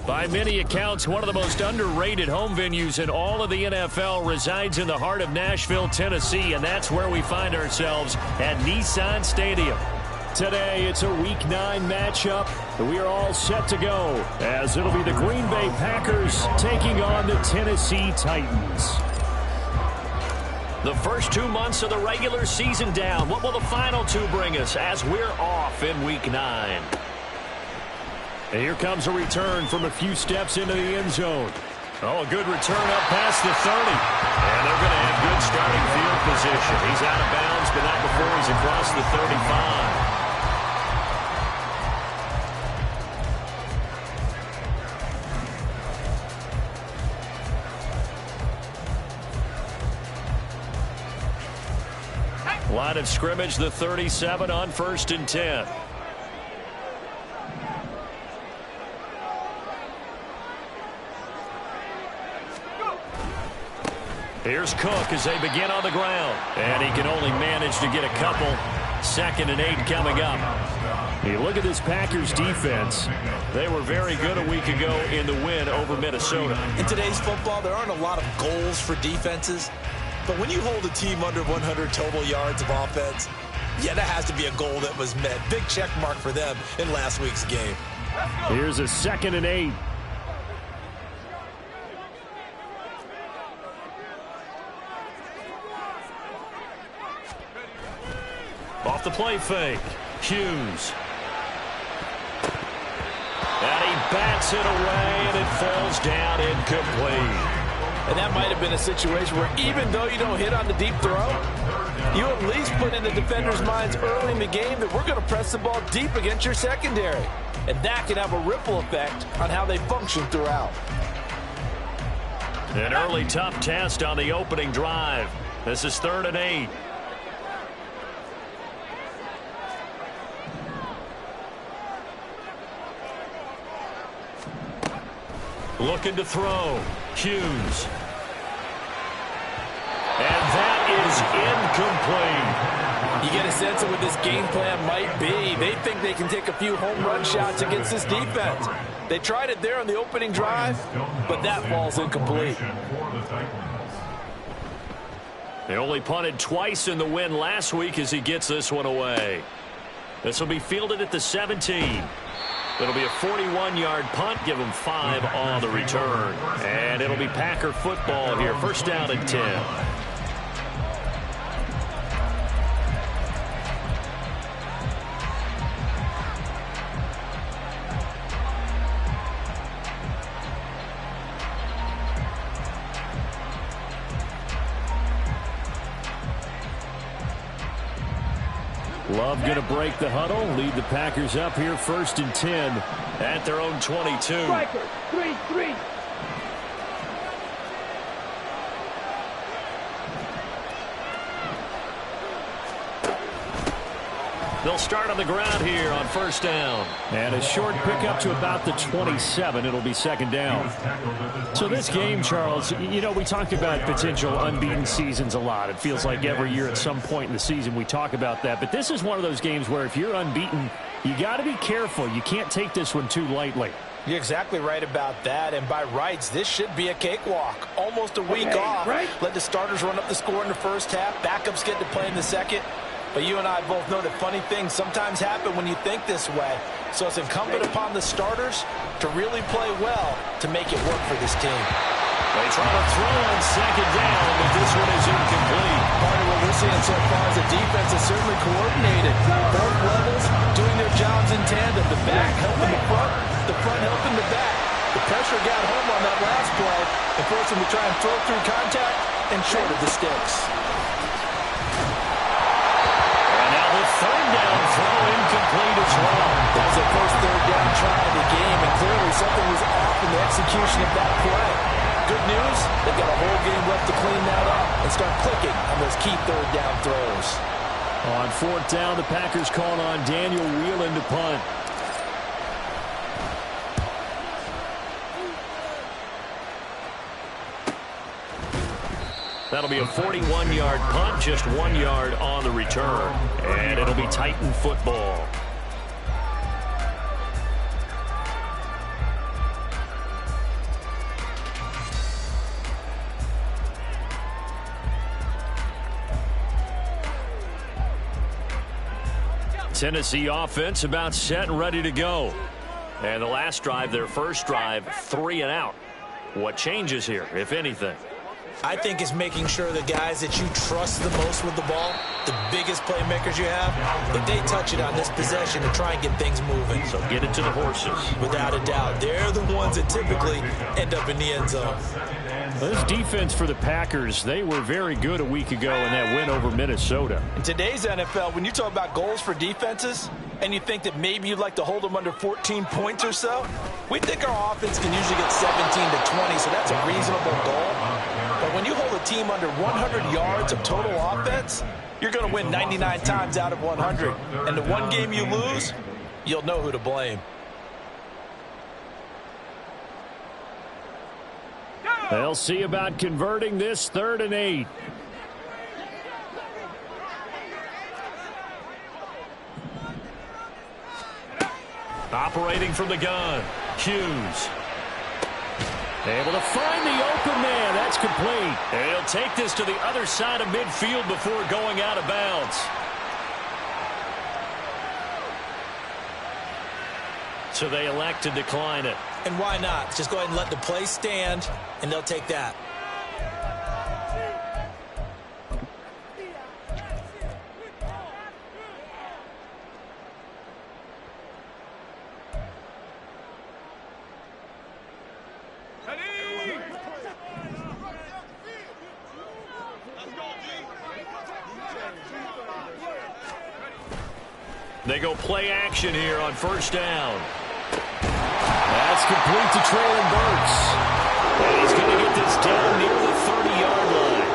By many accounts, one of the most underrated home venues in all of the NFL resides in the heart of Nashville, Tennessee, and that's where we find ourselves at Nissan Stadium. Today, it's a Week 9 matchup. We are all set to go, as it'll be the Green Bay Packers taking on the Tennessee Titans. The first 2 months of the regular season down. What will the final 2 bring us as we're off in Week 9? And here comes a return from a few steps into the end zone. Oh, a good return up past the 30. And they're going to have good starting field position. He's out of bounds, but not before he's across the 35. Line of scrimmage, the 37 on 1st and 10. Here's Cook as they begin on the ground. And he can only manage to get a couple. 2nd and 8 coming up. You look at this Packers defense. They were very good a week ago in the win over Minnesota. In today's football, there aren't a lot of goals for defenses. But when you hold a team under 100 total yards of offense, yeah, that has to be a goal that was met. Big check mark for them in last week's game. Here's a 2nd and 8. Off the play fake. Hughes. And he bats it away, and it falls down incomplete. And that might have been a situation where even though you don't hit on the deep throw, you at least put in the defender's minds early in the game that we're going to press the ball deep against your secondary. And that can have a ripple effect on how they function throughout. An early tough test on the opening drive. This is 3rd and 8. Looking to throw. Hughes. And that is incomplete. You get a sense of what this game plan might be. They think they can take a few home run shots against this defense. They tried it there on the opening drive, but that falls incomplete. They only punted twice in the win last week as he gets this one away. This will be fielded at the 17. It'll be a 41-yard punt. Give them 5 on the return. And it'll be Packer football here. 1st down and 10. Love going to break the huddle, lead the Packers up here 1st and 10 at their own 22. Striker, 3-3. They'll start on the ground here on 1st down. And a short pickup to about the 27. It'll be 2nd down. So this game, Charles, you know, we talked about potential unbeaten seasons a lot. It feels like every year at some point in the season we talk about that. But this is one of those games where if you're unbeaten, you got to be careful. You can't take this one too lightly. You're exactly right about that. And by rights, this should be a cakewalk. Almost a week off. Right. Let the starters run up the score in the 1st half. Backups get to play in the 2nd. But you and I both know that funny things sometimes happen when you think this way. So it's incumbent upon the starters to really play well to make it work for this team. They try to throw on 2nd down, but this one is incomplete. Part of what we're seeing so far is the defense is certainly coordinated. Both levels doing their jobs in tandem. The back helping the front helping the back. The pressure got home on that last play and forced him to try and throw through contact and short of the sticks. 3rd down throw incomplete as well. That was the first 3rd down try of the game, and clearly something was off in the execution of that play. Good news, they've got a whole game left to clean that up and start clicking on those key 3rd down throws. On 4th down, the Packers calling on Daniel Whelan to punt. That'll be a 41-yard punt, just 1 yard on the return. And it'll be Titan football. Tennessee offense about set and ready to go. And the last drive, their first drive, 3 and out. What changes here, if anything? I think it's making sure the guys that you trust the most with the ball, the biggest playmakers you have, that they touch it on this possession and try and get things moving. So get it to the horses. Without a doubt. They're the ones that typically end up in the end zone. Well, this defense for the Packers, they were very good a week ago in that win over Minnesota. In today's NFL, when you talk about goals for defenses, and you think that maybe you'd like to hold them under 14 points or so, we think our offense can usually get 17 to 20, so that's a reasonable goal. But when you hold a team under 100 yards of total offense, you're going to win 99 times out of 100. And the one game you lose, you'll know who to blame. They'll see about converting this 3rd and 8. Operating from the gun, Hughes. Able to find the open man. That's complete. And he'll take this to the other side of midfield before going out of bounds. So they elect to decline it. And why not? Just go ahead and let the play stand, and they'll take that. They go play action here on 1st down. That's complete to Traylon Burks. And he's going to get this down near the 30-yard line.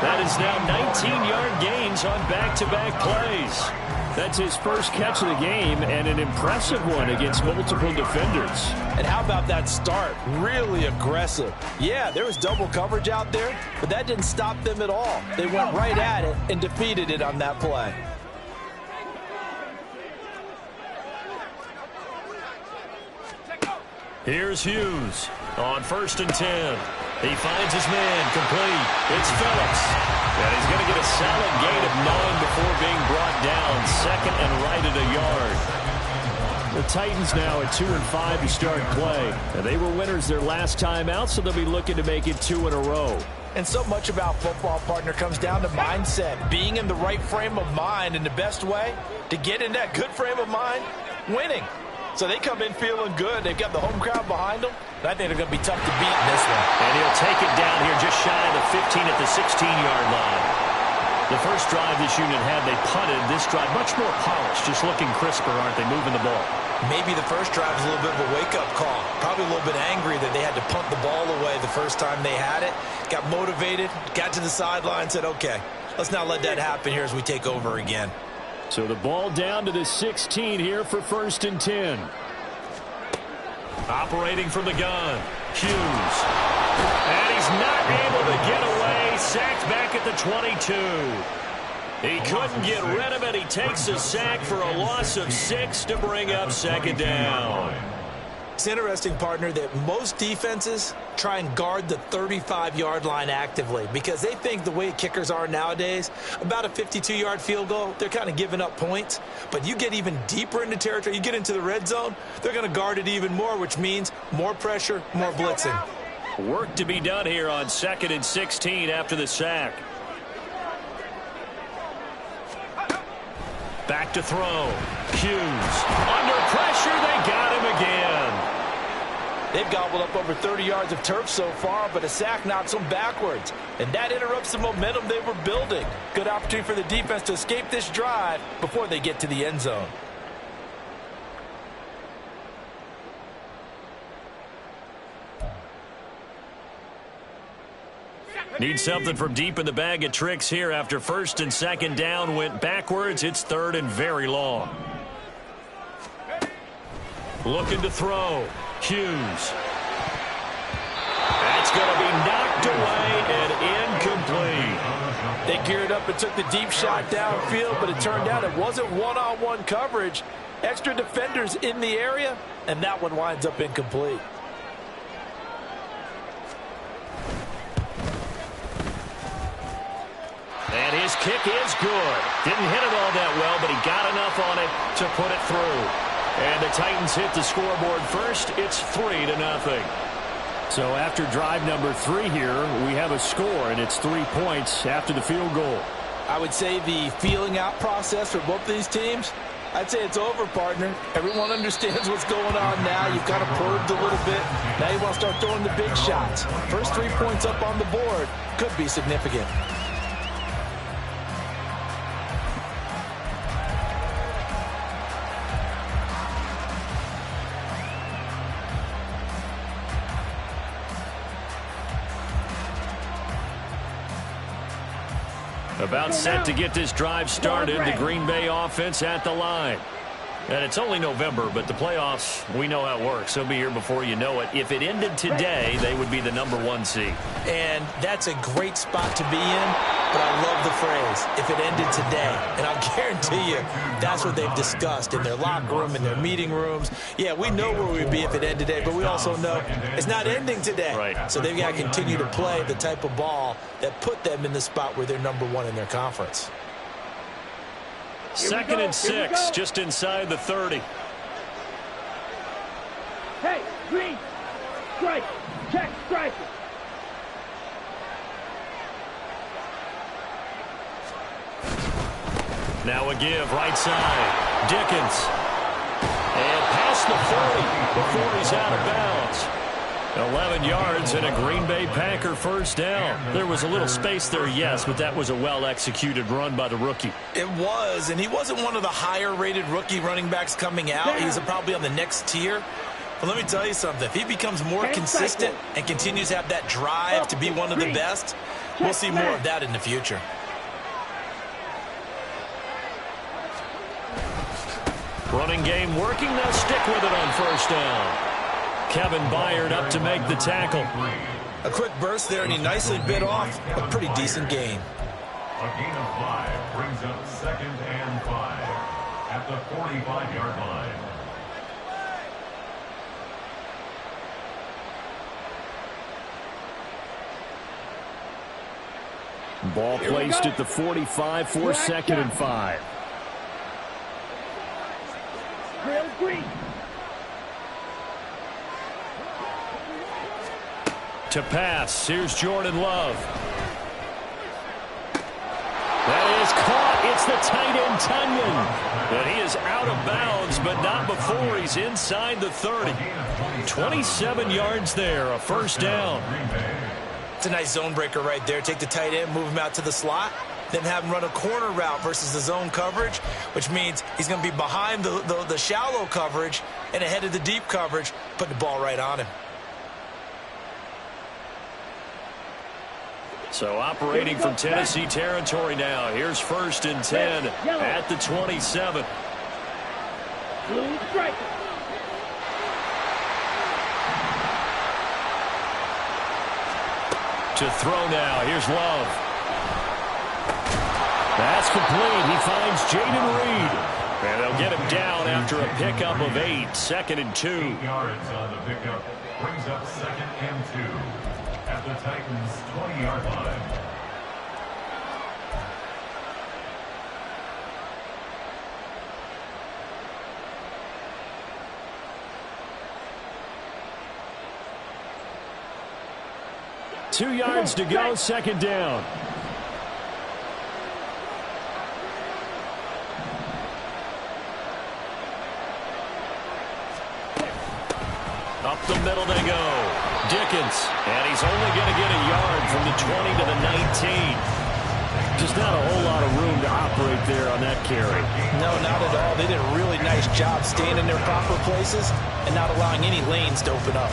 That is now 19-yard gains on back-to-back plays. That's his first catch of the game and an impressive one against multiple defenders. And how about that start? Really aggressive. Yeah, there was double coverage out there, but that didn't stop them at all. They went right at it and defeated it on that play. Here's Hughes on 1st and 10. He finds his man complete. It's Phillips. And he's going to get a solid gain of 9 before being brought down. 2nd and right at a yard. The Titans now at 2 and 5 to start play. And they were winners their last time out, so they'll be looking to make it 2 in a row. And so much about football, partner, comes down to mindset. Being in the right frame of mind, and the best way to get in that good frame of mind, winning. So they come in feeling good. They've got the home crowd behind them. I think they're going to be tough to beat in this one. And he'll take it down here just shy of the 15 at the 16-yard line. The first drive this unit had, they punted. This drive, much more polished, just looking crisper, aren't they, moving the ball? Maybe the first drive was a little bit of a wake-up call. Probably a little bit angry that they had to punt the ball away the first time they had it. Got motivated, got to the sideline, said, okay, let's not let that happen here as we take over again. So the ball down to the 16 here for 1st and 10. Operating from the gun, Hughes. And he's not able to get away. Sacked back at the 22. He couldn't get rid of it. He takes a sack for a loss of 6 to bring up 2nd down. It's interesting, partner, that most defenses try and guard the 35-yard line actively because they think the way kickers are nowadays, about a 52-yard field goal, they're kind of giving up points. But you get even deeper into territory, you get into the red zone, they're going to guard it even more, which means more pressure, more blitzing. Work to be done here on 2nd and 16 after the sack. Back to throw. Hughes. Under pressure, they got him again. They've gobbled up over 30 yards of turf so far, but a sack knocks them backwards. And that interrupts the momentum they were building. Good opportunity for the defense to escape this drive before they get to the end zone. Need something from deep in the bag of tricks here after 1st and 2nd down went backwards. It's 3rd and very long. Looking to throw. Hughes. That's going to be knocked away and incomplete. They geared up and took the deep shot downfield, but it turned out it wasn't one-on-one coverage. Extra defenders in the area, and that one winds up incomplete. And his kick is good. Didn't hit it all that well, but he got enough enough on it to put it through. And the Titans hit the scoreboard first. It's 3-0. So after drive number 3 here, we have a score, and it's 3 points after the field goal. I would say the feeling out process for both these teams, I'd say it's over, partner. Everyone understands what's going on now. You've kind of probed a little bit. Now you want to start throwing the big shots. First 3 points up on the board could be significant. About set to get this drive started, the Green Bay offense at the line. And it's only November, but the playoffs, we know how it works. They'll be here before you know it. If it ended today, they would be the #1 seed. And that's a great spot to be in, but I love the phrase, if it ended today. And I'll guarantee you, that's what they've discussed in their locker room, in their meeting rooms. Yeah, we know where we'd be if it ended today, but we also know it's not ending today. Right. So they've got to continue to play the type of ball that put them in the spot where they're #1 in their conference. 2nd and 6, just inside the 30. Hey, green. Strike. Check, strike. Now a give, right side. Dickens. And past the 40 before he's out of bounds. 11 yards and a Green Bay Packer first down. There was a little space there, yes, but that was a well-executed run by the rookie. It was, and he wasn't one of the higher-rated rookie running backs coming out. He's probably on the next tier. But let me tell you something. If he becomes more consistent and continues to have that drive to be one of the best, we'll see more of that in the future. Running game working. They'll stick with it on first down. Kevin Byard up to make the tackle. A quick burst there, and he nicely bit off a pretty decent gain. A gain of 5 brings up 2nd and 5 at the 45-yard line. Ball placed at the 45 for 2nd and 5. Drill green. To pass, here's Jordan Love. That is caught. It's the tight end, Tunyon. And he is out of bounds, but not before he's inside the 30. 27 yards there, a first down. It's a nice zone breaker right there. Take the tight end, move him out to the slot, then have him run a corner route versus the zone coverage, which means he's going to be behind the shallow coverage and ahead of the deep coverage, putting the ball right on him. So operating from Tennessee territory now. Here's 1st and 10 at the 27. Blue striker. To throw now. Here's Love. That's complete. He finds Jaden Reed. And they'll get him down after a pickup of 8. 2nd and 2. 8 yards on the pickup brings up 2nd and 2 at the Titans' 20-yard line. Two yards to go, 2nd down. Up the middle they go. Dickens. And he's only going to get a yard from the 20 to the 19. Just not a whole lot of room to operate there on that carry. No, not at all. They did a really nice job staying in their proper places and not allowing any lanes to open up.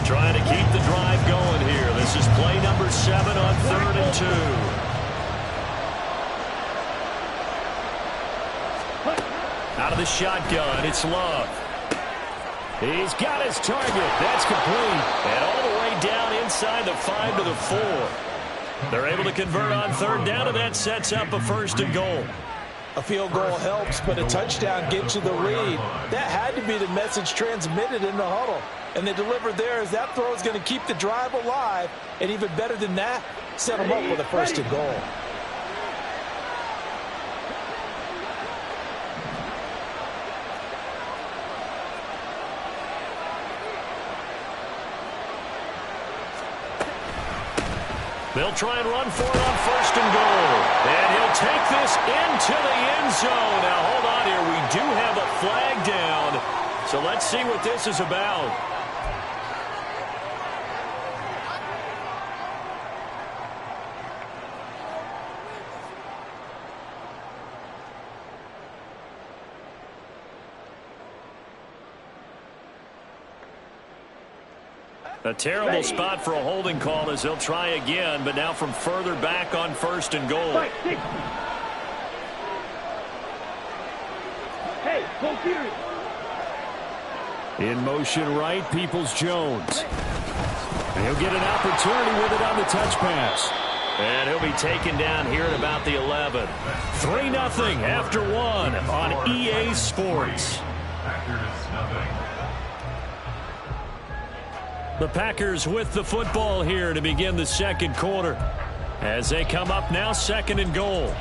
Trying to keep the drive going here. This is play number 7 on 3rd and 2. Out of the shotgun, it's Love. He's got his target. That's complete. And all the way down inside the 5 to the 4. They're able to convert on 3rd down, and that sets up a 1st and goal. A field goal helps, but a touchdown gets you the lead. That had to be the message transmitted in the huddle. And they delivered there as that throw is going to keep the drive alive. And even better than that, set them up with a first and goal. They'll try and run for it on first and goal. And he'll take this into the end zone. Now, hold on here. We do have a flag down. So let's see what this is about. A terrible spot for a holding call as they'll try again, but now from further back on first and goal. Hey, go period. In motion right, Peoples-Jones. And he'll get an opportunity with it on the touch pass. And he'll be taken down here at about the 11. 3-0 after one on EA Sports. The Packers with the football here to begin the second quarter. As they come up now, second and goal.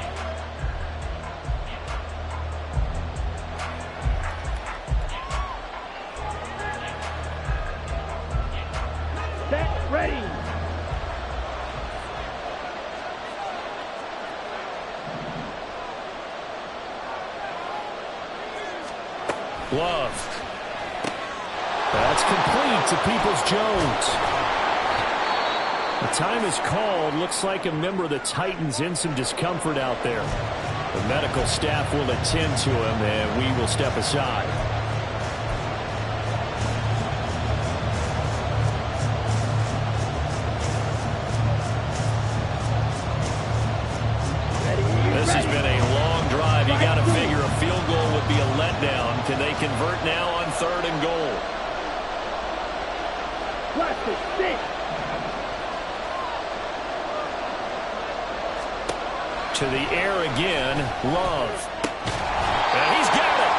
Set, ready. Love. That's complete to Peoples-Jones. The time is called. Looks like a member of the Titans in some discomfort out there. The medical staff will attend to him, and we will step aside. This has been a long drive. You got to figure a field goal would be a letdown. Can they convert now on third and goal? To the air again, Love. And he's got it.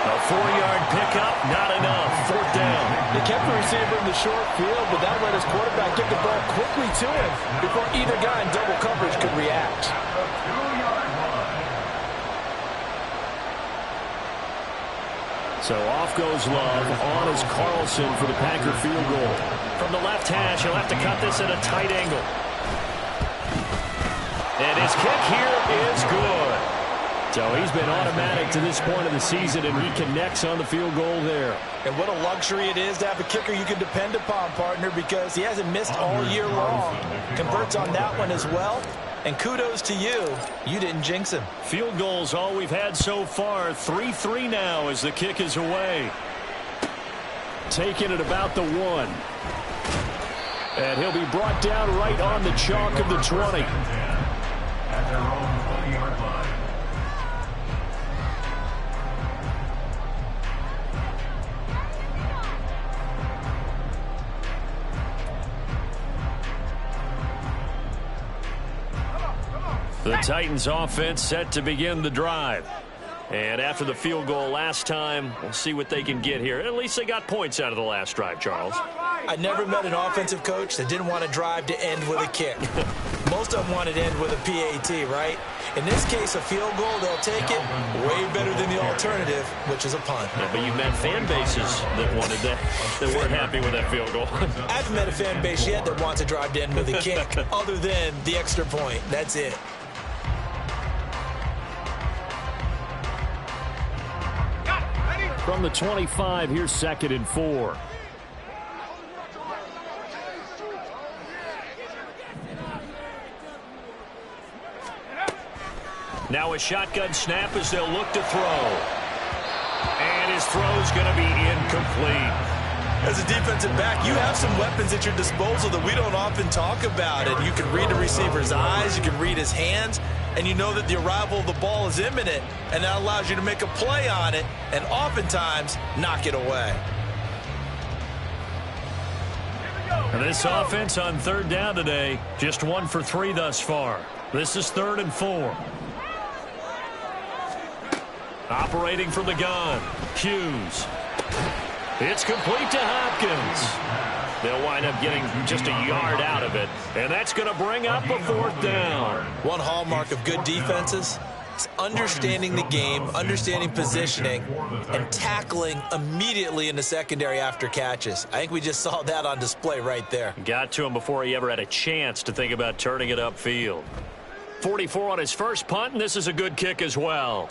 A 4-yard pickup, not enough. Fourth down. They kept the receiver in the short field, but that let his quarterback get the ball quickly to him before either guy in double coverage could react. So off goes Love. On is Carlson for the Packer field goal. From the left hash, he'll have to cut this at a tight angle. And his kick here is good. So he's been automatic to this point of the season, and he connects on the field goal there. And what a luxury it is to have a kicker you can depend upon, partner, because he hasn't missed all year long. Converts on that one as well. And kudos to you. You didn't jinx him. Field goals all we've had so far. 3-3 now as the kick is away. Taking it about the 1. And he'll be brought down right on the chalk of the 20. At their own 20-yard line. The Titans offense set to begin the drive. And after the field goal last time, we'll see what they can get here. At least they got points out of the last drive, Charles. I never met an offensive coach that didn't want to drive to end with a kick. Most of them wanted to end with a PAT, right? In this case, a field goal, they'll take it way better than the alternative, which is a punt. Yeah, but you met fan bases that wanted that weren't happy with that field goal. I haven't met a fan base yet that wants to drive to end with a kick, other than the extra point. That's it. From the 25, here's second and 4. Now a shotgun snap as they'll look to throw. And his throw's going to be incomplete. As a defensive back, you have some weapons at your disposal that we don't often talk about. And you can read the receiver's eyes, you can read his hands, and you know that the arrival of the ball is imminent, and that allows you to make a play on it and oftentimes knock it away. And this offense on third down today, just 1 for 3 thus far. This is 3rd and 4. Operating from the gun, Hughes. It's complete to Hopkins. They'll wind up getting just a yard out of it, and that's going to bring up a 4th down. One hallmark of good defenses is understanding the game, understanding positioning, and tackling immediately in the secondary after catches. I think we just saw that on display right there. Got to him before he ever had a chance to think about turning it upfield. 44 on his first punt, and this is a good kick as well.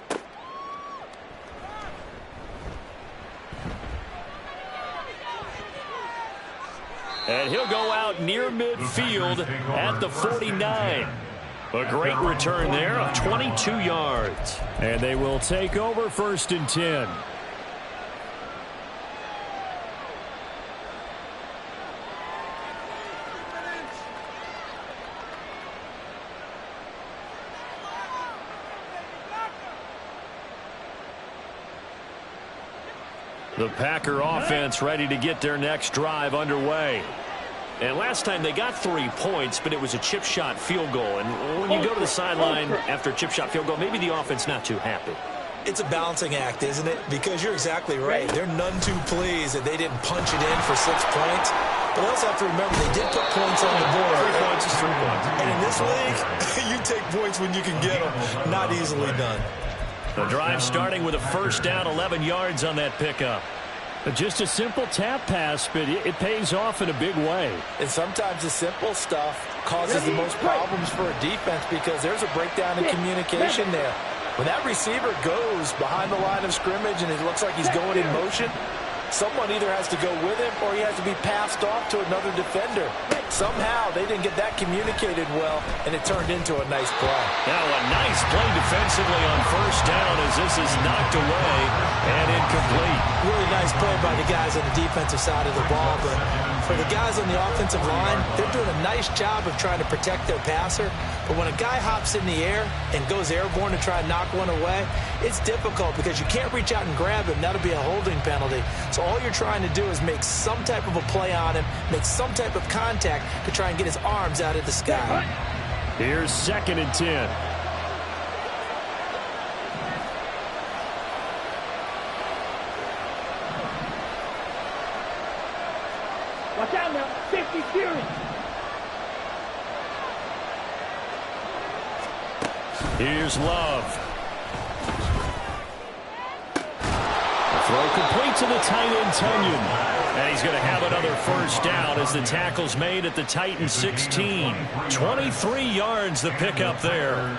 And he'll go out near midfield at the 49. A great return there of 22 yards. And they will take over 1st and 10. The Packer offense ready to get their next drive underway. And last time they got 3 points, but it was a chip shot field goal. And when you go to the sideline after a chip shot field goal, maybe the offense not too happy. It's a balancing act, isn't it? Because you're exactly right. They're none too pleased that they didn't punch it in for 6 points. But also have to remember they did put points on the board. 3 points is 3 points. And in this league, you take points when you can get them. Not easily done. The drive starting with a 1st down, 11 yards on that pickup. Just a simple tap pass, but it pays off in a big way. And sometimes the simple stuff causes the most problems for a defense because there's a breakdown in communication there. When that receiver goes behind the line of scrimmage and it looks like he's going in motion, someone either has to go with him or he has to be passed off to another defender. Somehow they didn't get that communicated well, and it turned into a nice play. Now a nice play defensively on 1st down as this is knocked away and incomplete. Really nice play by the guys on the defensive side of the ball, but for the guys on the offensive line, they're doing a nice job of trying to protect their passer. But when a guy hops in the air and goes airborne to try and knock one away, it's difficult because you can't reach out and grab him. That'll be a holding penalty. So all you're trying to do is make some type of a play on him, make some type of contact to try and get his arms out of the sky. Here's 2nd and 10. Watch out now. Safety Fury. Here's Love. Throw complete to the tight end, Tunyon. And he's going to have another 1st down as the tackle's made at the Titans 16. 23 yards the pickup there.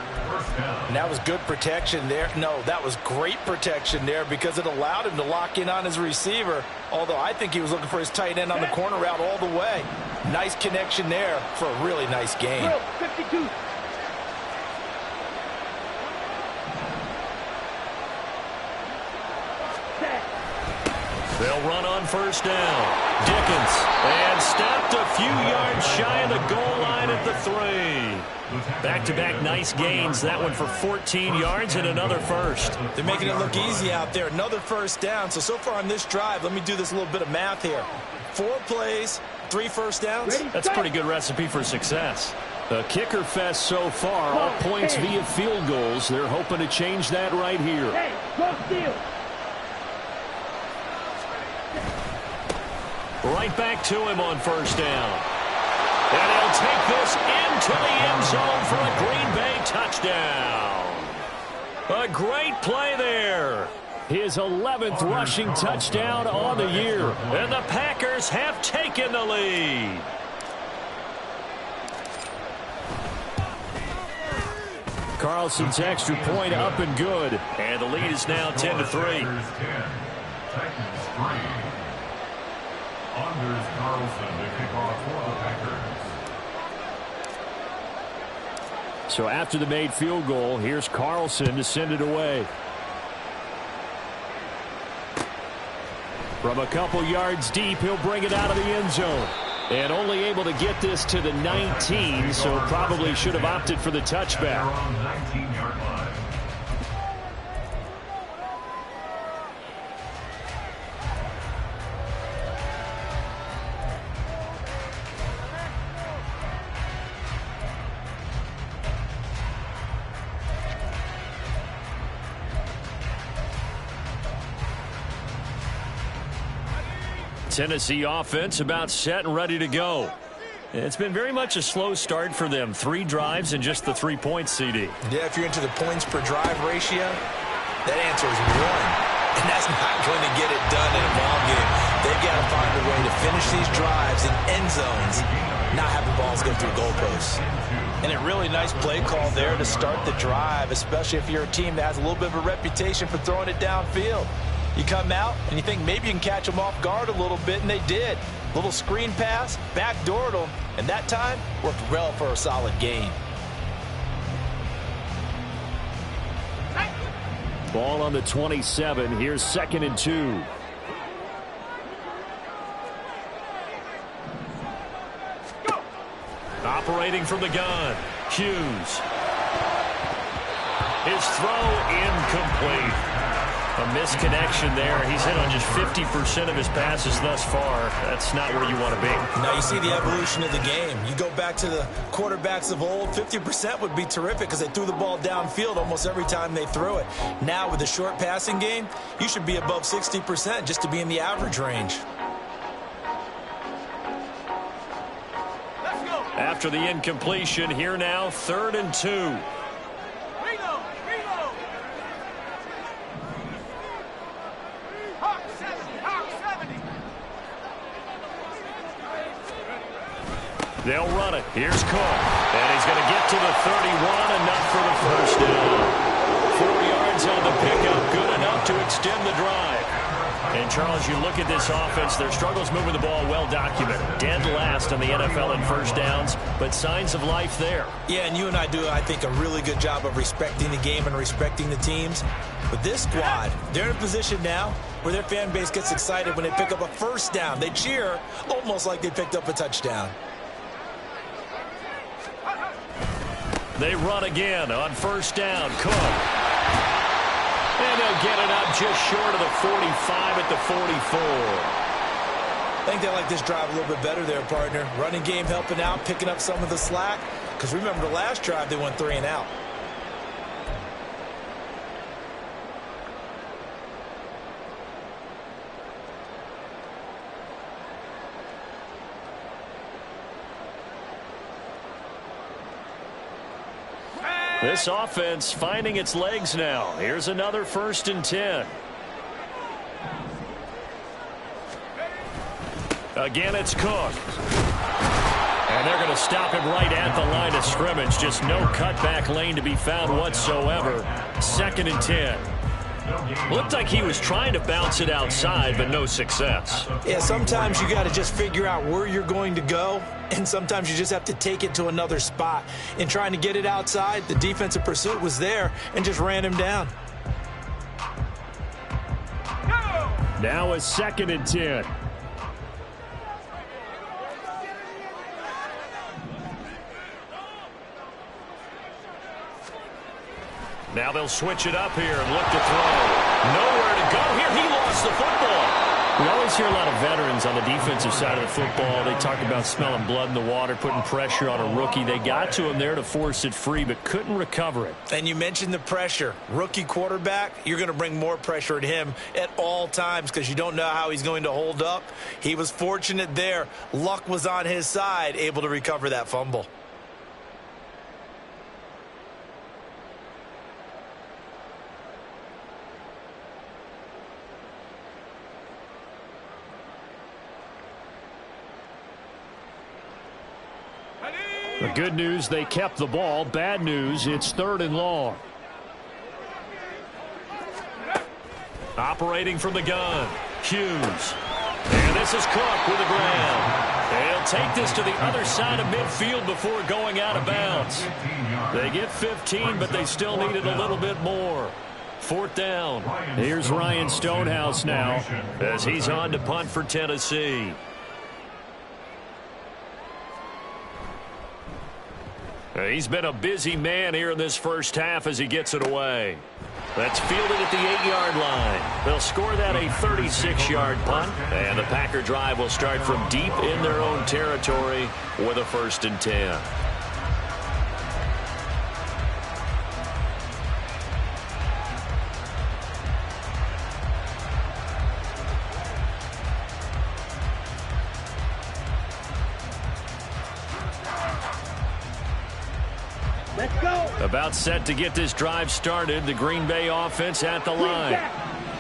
And that was good protection there. No, that was great protection there because it allowed him to lock in on his receiver. Although I think he was looking for his tight end on the corner route all the way. Nice connection there for a really nice game. 52. They'll run on 1st down. Dickens. And stopped a few yards shy of the goal line at the 3. Back-to-back nice gains. That one for 14 yards and another 1st. They're making it look easy out there. Another 1st down. So far on this drive, let me do this little bit of math here. 4 plays, 3 1st downs. That's a pretty good recipe for success. The kicker fest so far, all points via field goals. They're hoping to change that right here. Hey, go steal. Right back to him on 1st down. And he'll take this into the end zone for a Green Bay touchdown. A great play there. His 11th rushing touchdown on the year. And the Packers have taken the lead. Carlson's extra point up and good. And the lead is now 10-3. Titans 3. Anders Carlson to kick off for the Packers. So after the made field goal, here's Carlson to send it away. From a couple yards deep, he'll bring it out of the end zone. And only able to get this to the 19, so probably should have opted for the touchback. 19-yard line. Tennessee offense about set and ready to go. It's been very much a slow start for them. 3 drives and just the 3 points, CD. Yeah, if you're into the points per drive ratio, that answer is 1. And that's not going to get it done in a ball game. They've got to find a way to finish these drives in end zones, not having balls go through goalposts. And a really nice play call there to start the drive, especially if you're a team that has a little bit of a reputation for throwing it downfield. You come out and you think maybe you can catch them off guard a little bit, and they did. Little screen pass, backdoored them, and that time worked well for a solid gain. Ball on the 27. Here's 2nd and 2. Operating from the gun, Hughes. His throw incomplete. A misconnection there. He's hit on just 50% of his passes thus far. That's not where you want to be. Now you see the evolution of the game. You go back to the quarterbacks of old, 50% would be terrific because they threw the ball downfield almost every time they threw it. Now with the short passing game, you should be above 60% just to be in the average range. After the incompletion, here now, 3rd and 2. They'll run it. Here's Cook. And he's going to get to the 31, enough for the first down. 4 yards on the pickup, good enough to extend the drive. And, Charles, you look at this offense, their struggles moving the ball well documented. Dead last in the NFL in first downs, but signs of life there. Yeah, and you and I do, I think, a really good job of respecting the game and respecting the teams. But this squad, they're in a position now where their fan base gets excited when they pick up a first down. They cheer almost like they picked up a touchdown. They run again on first down. Cook. And they'll get it up just short of the 45 at the 44. I think they like this drive a little bit better there, partner. Running game helping out, picking up some of the slack. Because remember the last drive, they went 3 and out. This offense finding its legs now. Here's another 1st and 10. Again, it's Cook. And they're going to stop him right at the line of scrimmage. Just no cutback lane to be found whatsoever. 2nd and 10. Looked like he was trying to bounce it outside, but no success. Yeah, sometimes you got to just figure out where you're going to go, and sometimes you just have to take it to another spot. In trying to get it outside, the defensive pursuit was there and just ran him down. Now a 2nd and 10. Now they'll switch it up here and look to throw. Nowhere to go here. He lost the football. We always hear a lot of veterans on the defensive side of the football. They talk about smelling blood in the water, putting pressure on a rookie. They got to him there to force it free, but couldn't recover it. And you mentioned the pressure. Rookie quarterback, you're going to bring more pressure at him at all times because you don't know how he's going to hold up. He was fortunate there. Luck was on his side, able to recover that fumble. The good news, they kept the ball. Bad news, it's 3rd and long. Operating from the gun, Hughes. And this is Cook with the ground. They'll take this to the other side of midfield before going out of bounds. They get 15, but they still needed a little bit more. 4th down. Here's Ryan Stonehouse now as he's on to punt for Tennessee. He's been a busy man here in this first half as he gets it away. That's fielded at the 8-yard line. They'll score that a 36-yard punt, and the Packer drive will start from deep in their own territory with a 1st and 10. Let's go. About set to get this drive started. The Green Bay offense at the line.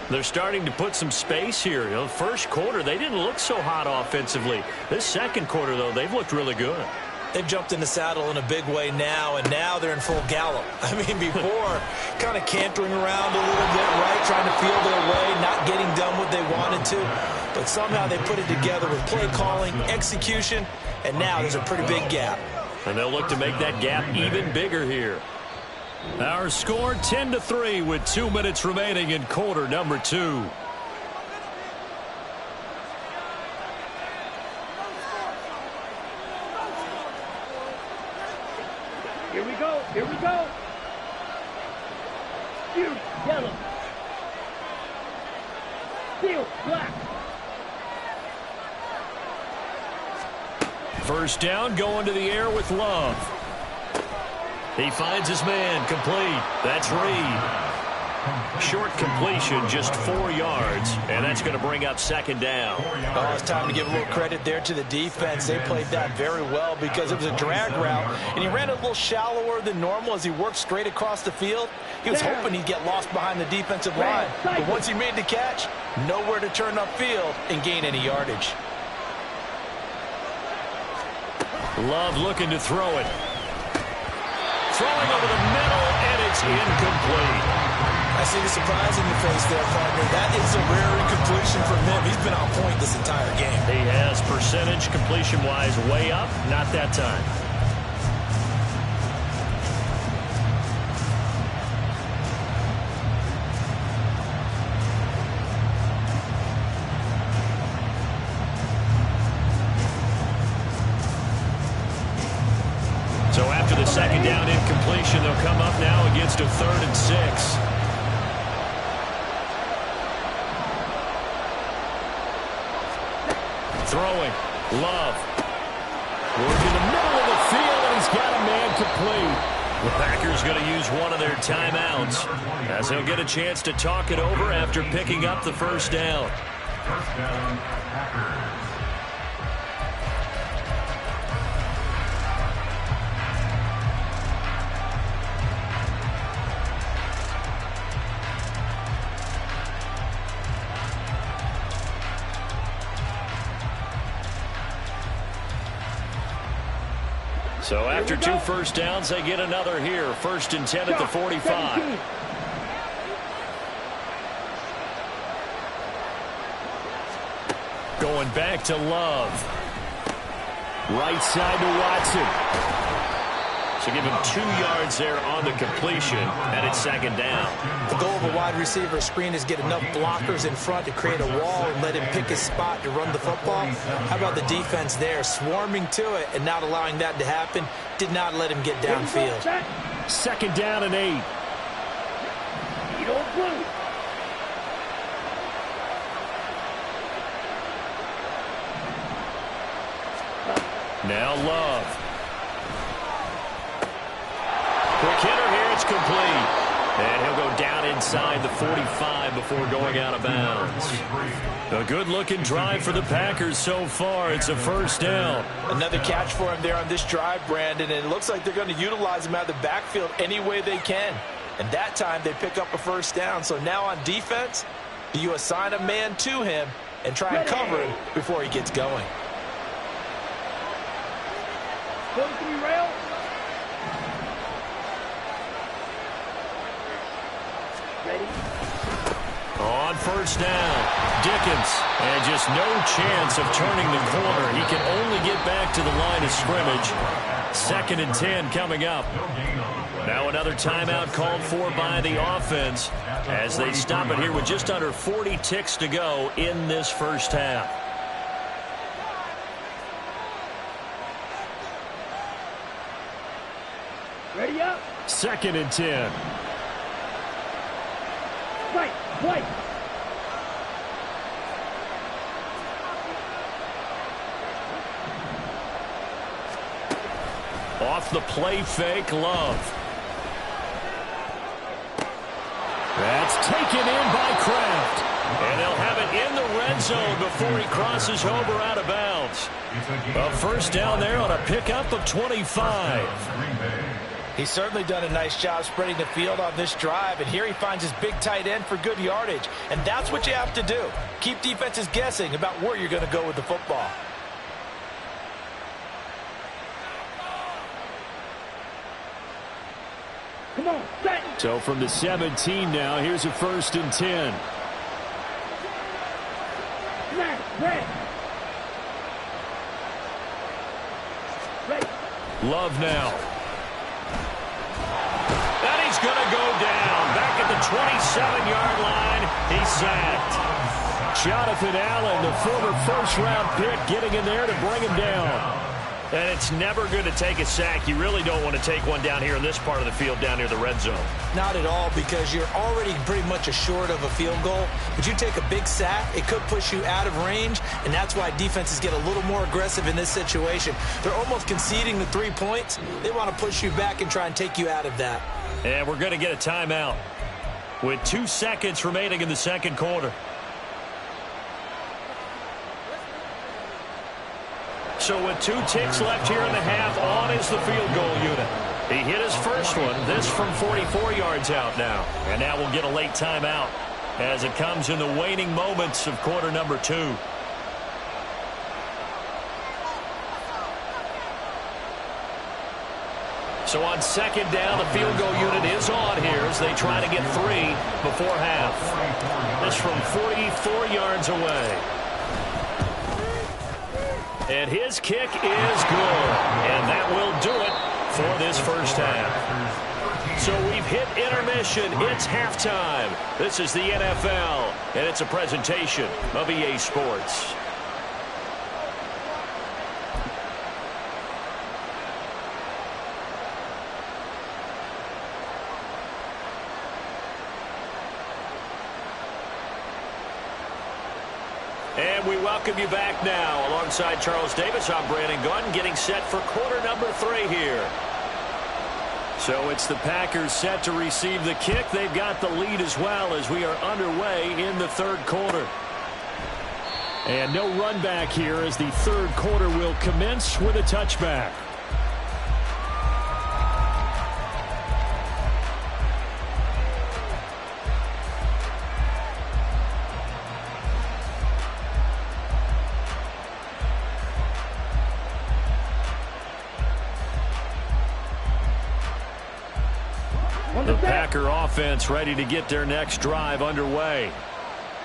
They're starting to put some space here. You know, first quarter, they didn't look so hot offensively. This second quarter, though, they've looked really good. They've jumped in the saddle in a big way now, and now they're in full gallop. I mean, before, kind of cantering around a little bit, right, trying to feel their way, not getting done what they wanted to. But somehow they put it together with play calling, execution, and now there's a pretty big gap. And they'll look to make that gap even bigger here. Our score 10-3 with 2 minutes remaining in quarter number 2. Here we go. Here we go. Shoot. Yellow. Steel. Black. First down, going to the air with Love. He finds his man, complete. That's Reed. Short completion, just 4 yards, and that's going to bring up second down. Oh, it's time to give a little credit there to the defense. They played that very well because it was a drag route, and he ran a little shallower than normal as he worked straight across the field. He was hoping he'd get lost behind the defensive line, but once he made the catch, nowhere to turn upfield and gain any yardage. Love looking to throw it. Throwing over the middle, and it's incomplete. I see the surprise in your face there, partner. That is a rare incompletion from him. He's been on point this entire game. He has percentage completion-wise way up, not that time. So after the second down incompletion, they'll come up now against a 3rd and 6. Throwing. Love. Working the middle of the field, and he's got a man complete. The Packers going to use one of their timeouts as they'll get a chance to talk it over after picking up the first down. First down, Packers. So after 2 first downs, they get another here. 1st and 10 at the 45. Going back to Love. Right side to Watson. So give him 2 yards there on the completion, and it's second down. The goal of a wide receiver screen is get enough blockers in front to create a wall and let him pick his spot to run the football. How about the defense there, swarming to it and not allowing that to happen? Did not let him get downfield. Second down and 8. You don't blue. Now Love. Quick hitter here, it's complete. And he'll go down inside the 45 before going out of bounds. A good-looking drive for the Packers so far. It's a first down. Another catch for him there on this drive, Brandon, and it looks like they're going to utilize him out of the backfield any way they can. And that time they pick up a first down. So now on defense, you assign a man to him and try and cover him before he gets going. Go to the rail. Ready? On first down, Dickens, and just no chance of turning the corner. He can only get back to the line of scrimmage. 2nd and 10 coming up. Now another timeout called for by the offense as they stop it here with just under 40 ticks to go in this first half. Ready up. 2nd and 10. Right. Right. Off the play fake, Love. That's taken in by Kraft. And they'll have it in the red zone before he crosses over out of bounds. A first down there on a pickup of 25. He's certainly done a nice job spreading the field on this drive, and here he finds his big tight end for good yardage. And that's what you have to do. Keep defenses guessing about where you're going to go with the football. Come on, set. So from the 17 now, here's a 1st and 10. Snap, red. Ready. Love now. And he's going to go down. Back at the 27-yard line. He's sacked. Jonathan Allen, the former first-round pick, getting in there to bring him down. And it's never good to take a sack. You really don't want to take one down here in this part of the field, down near the red zone. Not at all, because you're already pretty much assured of a field goal. But you take a big sack, it could push you out of range, and that's why defenses get a little more aggressive in this situation. They're almost conceding the 3 points. They want to push you back and try and take you out of that. And we're going to get a timeout with 2 seconds remaining in the second quarter. So with 2 ticks left here in the half, on is the field goal unit. He hit his first one, this from 44 yards out now. And now we'll get a late timeout as it comes in the waning moments of quarter number 2. So on second down, the field goal unit is on here as they try to get 3 before half. This from 44 yards away. And his kick is good. And that will do it for this first half. So we've hit intermission. It's halftime. This is the NFL, and it's a presentation of EA Sports. And we welcome you back now. Alongside Charles Davis, I'm Brandon Gunn, getting set for quarter number 3 here. So it's the Packers set to receive the kick. They've got the lead as well as we are underway in the third quarter. And no run back here as the third quarter will commence with a touchback. The Packer offense ready to get their next drive underway.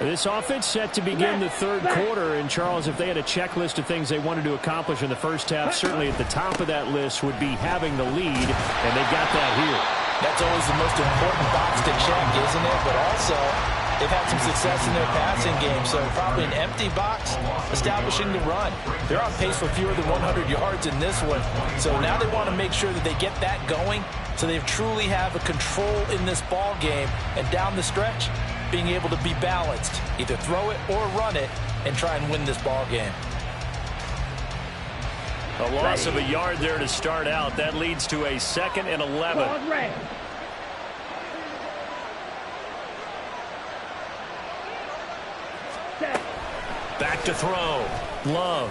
This offense set to begin the third quarter. And, Charles, if they had a checklist of things they wanted to accomplish in the first half, certainly at the top of that list would be having the lead, and they got that here. That's always the most important box to check, isn't it? But also, they've had some success in their passing game, so probably an empty box establishing the run. They're on pace for fewer than 100 yards in this one, so now they want to make sure that they get that going so they truly have a control in this ball game, and down the stretch, being able to be balanced, either throw it or run it, and try and win this ball game. A loss of a yard there to start out. That leads to a 2nd and 11. Back to throw. Love.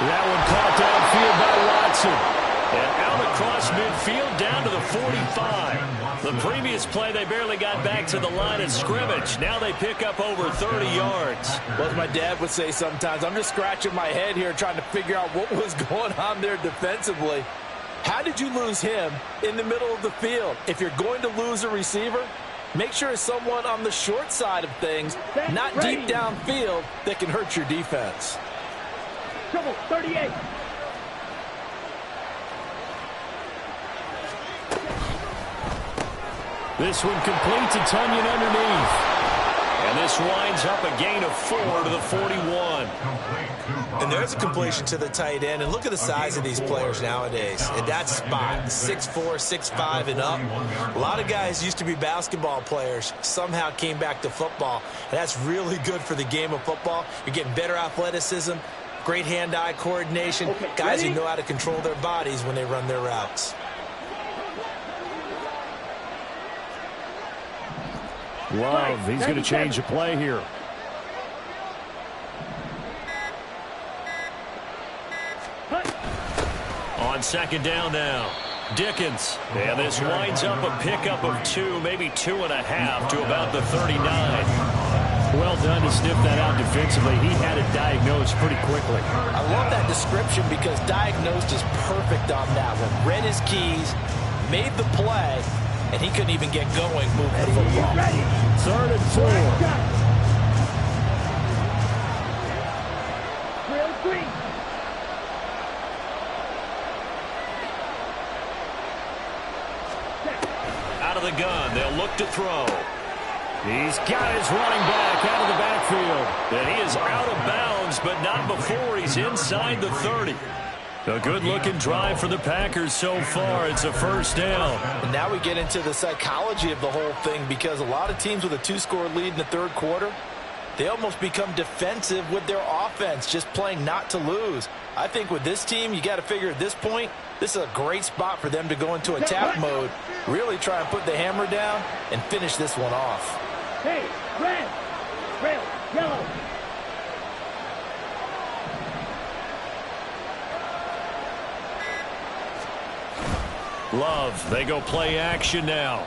That one caught downfield by Watson. And out across midfield down to the 45. The previous play, they barely got back to the line of scrimmage. Now they pick up over 30 yards. Well, as my dad would say sometimes, I'm just scratching my head here trying to figure out what was going on there defensively. How did you lose him in the middle of the field? If you're going to lose a receiver, make sure it's someone on the short side of things, not deep downfield, that can hurt your defense. Trouble, 38. This one complete to Tunyon underneath. And this winds up a gain of 4 to the 41. And there's a completion to the tight end. And look at the size of these players nowadays. And that spot, 6'4", 6'5", and up. A lot of guys used to be basketball players, somehow came back to football. And that's really good for the game of football. You're getting better athleticism, great hand-eye coordination, guys who know how to control their bodies when they run their routes. Love, he's going to change the play here. On second down now. Dickens. And this winds up a pickup of 2, maybe 2.5 to about the 39. Well done to sniff that out defensively. He had it diagnosed pretty quickly. I love that description because diagnosed is perfect on that one. Read his keys, made the play, and he couldn't even get going moving the football. 3rd and 4. Drill 3. Out of the gun, they'll look to throw. He's got his running back out of the backfield. And he is out of bounds, but not before he's inside the 30. A good-looking drive for the Packers so far. It's a first down. And now we get into the psychology of the whole thing because a lot of teams with a 2-score lead in the 3rd quarter, they almost become defensive with their offense, just playing not to lose. I think with this team, you got to figure at this point, this is a great spot for them to go into attack mode, really try and put the hammer down and finish this one off. Hey, red, yellow. Love, they go play action now.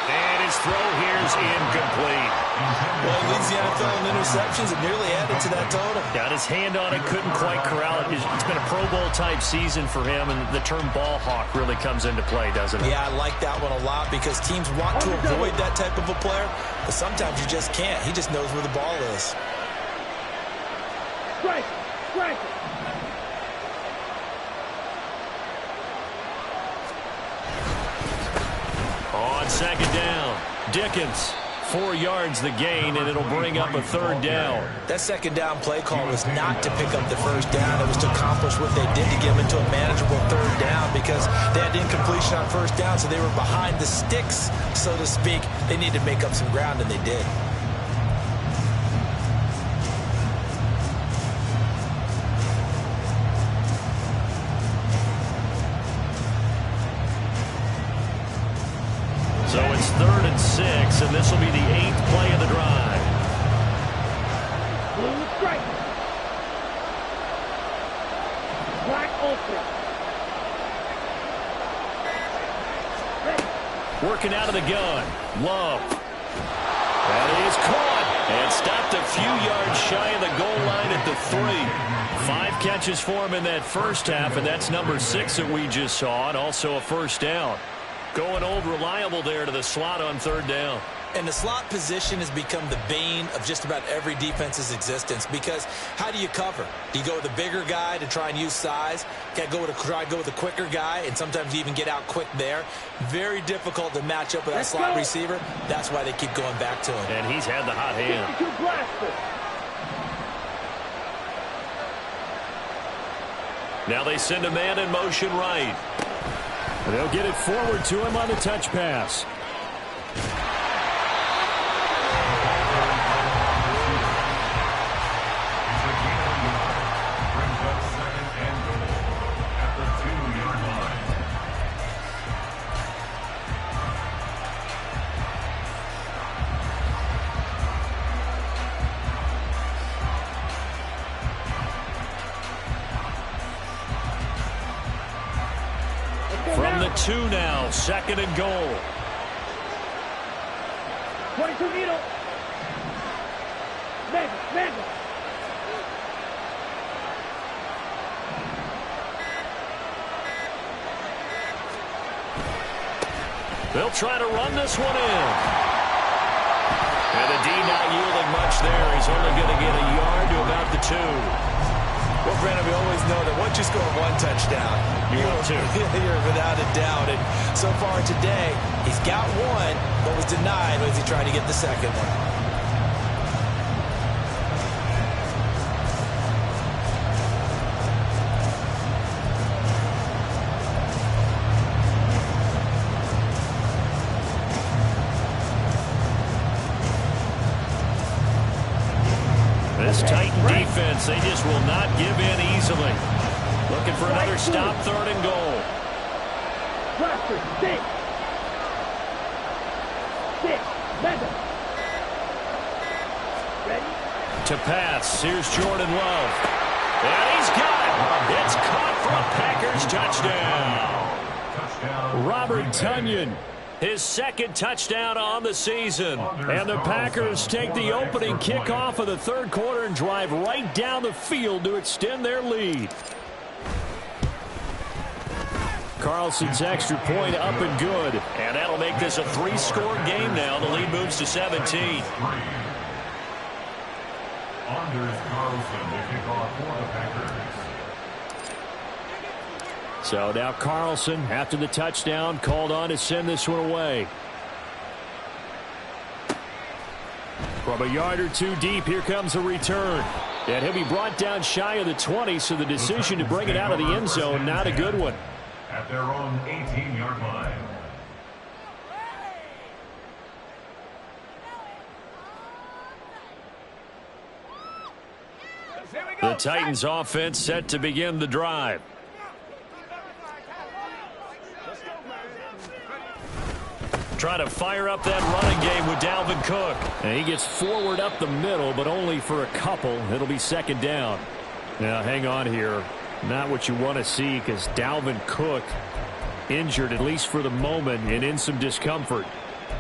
And his throw here is incomplete. Well, he leads the NFL in interceptions and nearly added to that total. Got his hand on it, couldn't quite corral it. It's been a Pro Bowl type season for him, and the term ball hawk really comes into play, doesn't it? Yeah, I like that one a lot because teams want to avoid that type of a player, but sometimes you just can't. He just knows where the ball is. Strike. On 2nd down, Dickens. 4 yards the gain, and it'll bring up a 3rd down. That 2nd down play call was not to pick up the 1st down. It was to accomplish what they did to get them into a manageable 3rd down because they had incompletion on 1st down, so they were behind the sticks, so to speak. They needed to make up some ground, and they did. So it's 3rd and 6, and this will be the 8th play of the drive. Blue strike. Black ultra. Ready. Working out of the gun. Love. That is caught. And stopped a few yards shy of the goal line at the 3. 5 catches for him in that first half, and that's number 6 that we just saw, and also a first down. Going old reliable there to the slot on 3rd down. And the slot position has become the bane of just about every defense's existence because how do you cover? Do you go with a bigger guy to try and use size? Got to try to go with a quicker guy, and sometimes you even get out quick there. Very difficult to match up with that slot receiver. That's why they keep going back to him. And he's had the hot hand. Now they send a man in motion right. And they'll get it forward to him on the touch pass. From the 2 now, 2nd and goal. 22 needle. Madden. They'll try to run this one in. And the D not yielding much there. He's only going to get a yard to about the 2. Well, Brandon, we always know that once you score 1 touchdown, you want 2. You're without a doubt. And so far today, he's got 1, but was denied as he tried to get the 2nd one. This Titan defense, they just will not give in easily. Looking for another stop, 3rd and goal. Blaster, 6. Madden. Ready? To pass, here's Jordan Love. And he's got it. It's caught for a Packer touchdown. Robert Tonyan, his second touchdown on the season. And the Packers take the opening kickoff of the third quarter and drive right down the field to extend their lead. Carlson's extra point up and good. And that'll make this a 3-score game now. The lead moves to 17. Anders Carlson to kick off for the Packers. So now Carlson, after the touchdown, called on to send this one away. From a yard or two deep, here comes a return. And he'll be brought down shy of the 20, so the decision to bring it out of the end zone, not a good one. At their own 18-yard line. The Titans offense set to begin the drive. Trying to fire up that running game with Dalvin Cook. And he gets forward up the middle, but only for a couple. It'll be second down. Now, hang on here. Not what you want to see, because Dalvin Cook injured, at least for the moment, and in some discomfort.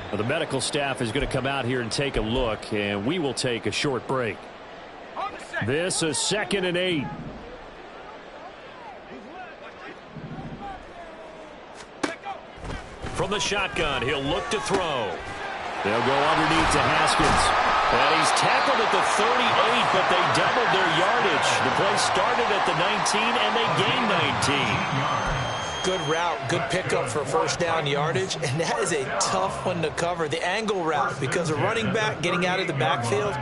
Well, the medical staff is going to come out here and take a look, and we will take a short break. This is 2nd and 8. From the shotgun, he'll look to throw. They'll go underneath to Haskins. And he's tackled at the 38, but they doubled their yardage. The play started at the 19, and they gained 19. Good route, good pickup for first down yardage, and that is a tough one to cover. The angle route, because a running back getting out of the backfield,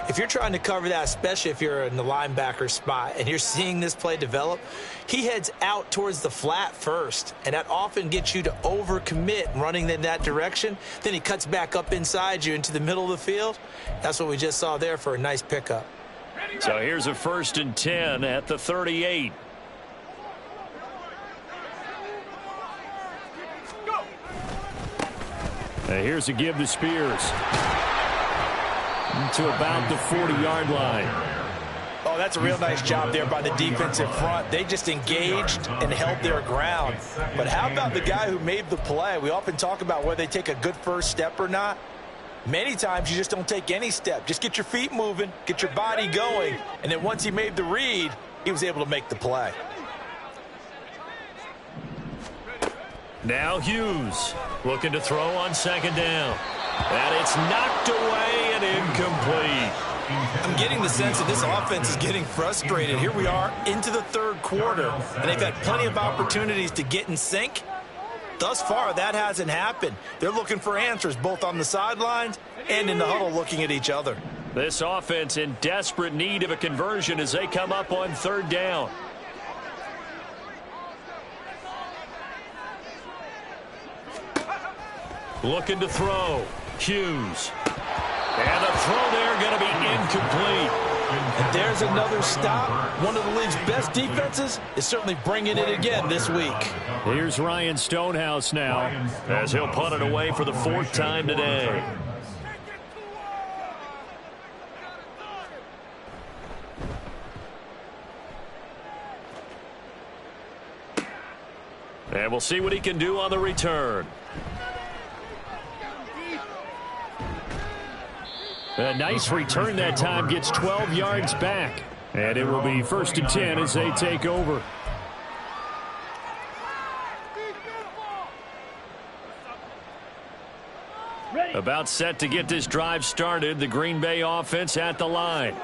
if you're trying to cover that, especially if you're in the linebacker spot and you're seeing this play develop, he heads out towards the flat first, and that often gets you to overcommit running in that direction. Then he cuts back up inside you into the middle of the field. That's what we just saw there for a nice pickup. So here's a 1st and 10 at the 38. Here's a give to Spears. To about the 40-yard line. Oh, that's a real nice job there by the defensive front. They just engaged and held their ground. But how about the guy who made the play? We often talk about whether they take a good first step or not. Many times you just don't take any step. Just get your feet moving, get your body going, and then once he made the read, he was able to make the play. Now Hughes looking to throw on 2nd down. And it's knocked away and incomplete. I'm getting the sense that this offense is getting frustrated. Here we are into the third quarter, and they've had plenty of opportunities to get in sync. Thus far, that hasn't happened. They're looking for answers both on the sidelines and in the huddle looking at each other. This offense in desperate need of a conversion as they come up on 3rd down. Looking to throw. Hughes. And the throw there going to be incomplete. And there's another stop. One of the league's best defenses is certainly bringing it again this week. Here's Ryan Stonehouse now as he'll punt it away for the 4th time today. And we'll see what he can do on the return. A nice return that time, gets 12 yards back. And it will be 1st and 10 as they take over. About set to get this drive started. The Green Bay offense at the line.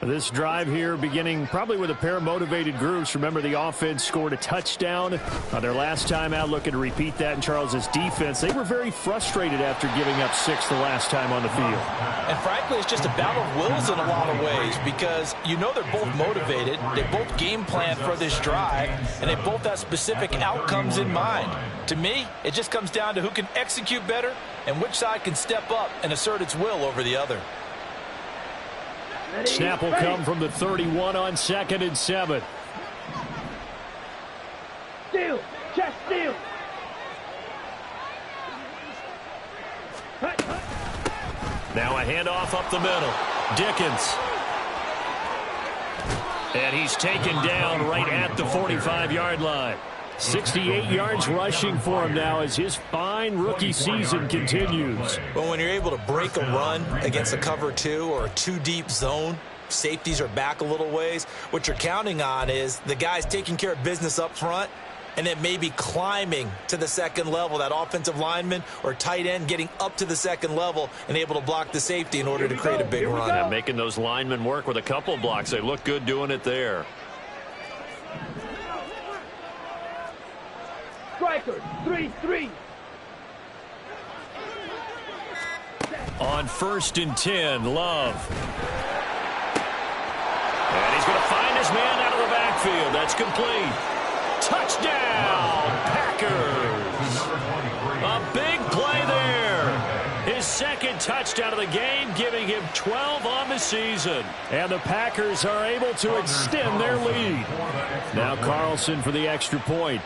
This drive here beginning probably with a pair of motivated groups. Remember, the offense scored a touchdown on their last time out. Looking to repeat that in Charles's defense. They were very frustrated after giving up 6 the last time on the field. And frankly, it's just a battle of wills in a lot of ways, because you know they're both motivated. They both game plan for this drive, and they both have specific outcomes in mind. To me, it just comes down to who can execute better and which side can step up and assert its will over the other. Snap will come from the 31 on 2nd and 7. Steal. Check steal. Now a handoff up the middle. Dickens. And he's taken down right at the 45-yard line. 68 yards rushing for him now as his fine rookie season continues. Well, when you're able to break a run against a cover 2 or a 2-deep zone, safeties are back a little ways. What you're counting on is the guys taking care of business up front and then maybe climbing to the second level, that offensive lineman or tight end getting up to the second level and able to block the safety in order to create a big run. Yeah, making those linemen work with a couple blocks. They look good doing it there. Strikers, 3-3. On 1st and 10, Love. And he's going to find his man out of the backfield. That's complete. Touchdown, Packers. A big play there. His second touchdown of the game, giving him 12 on the season. And the Packers are able to extend their lead. Now Carlson for the extra point.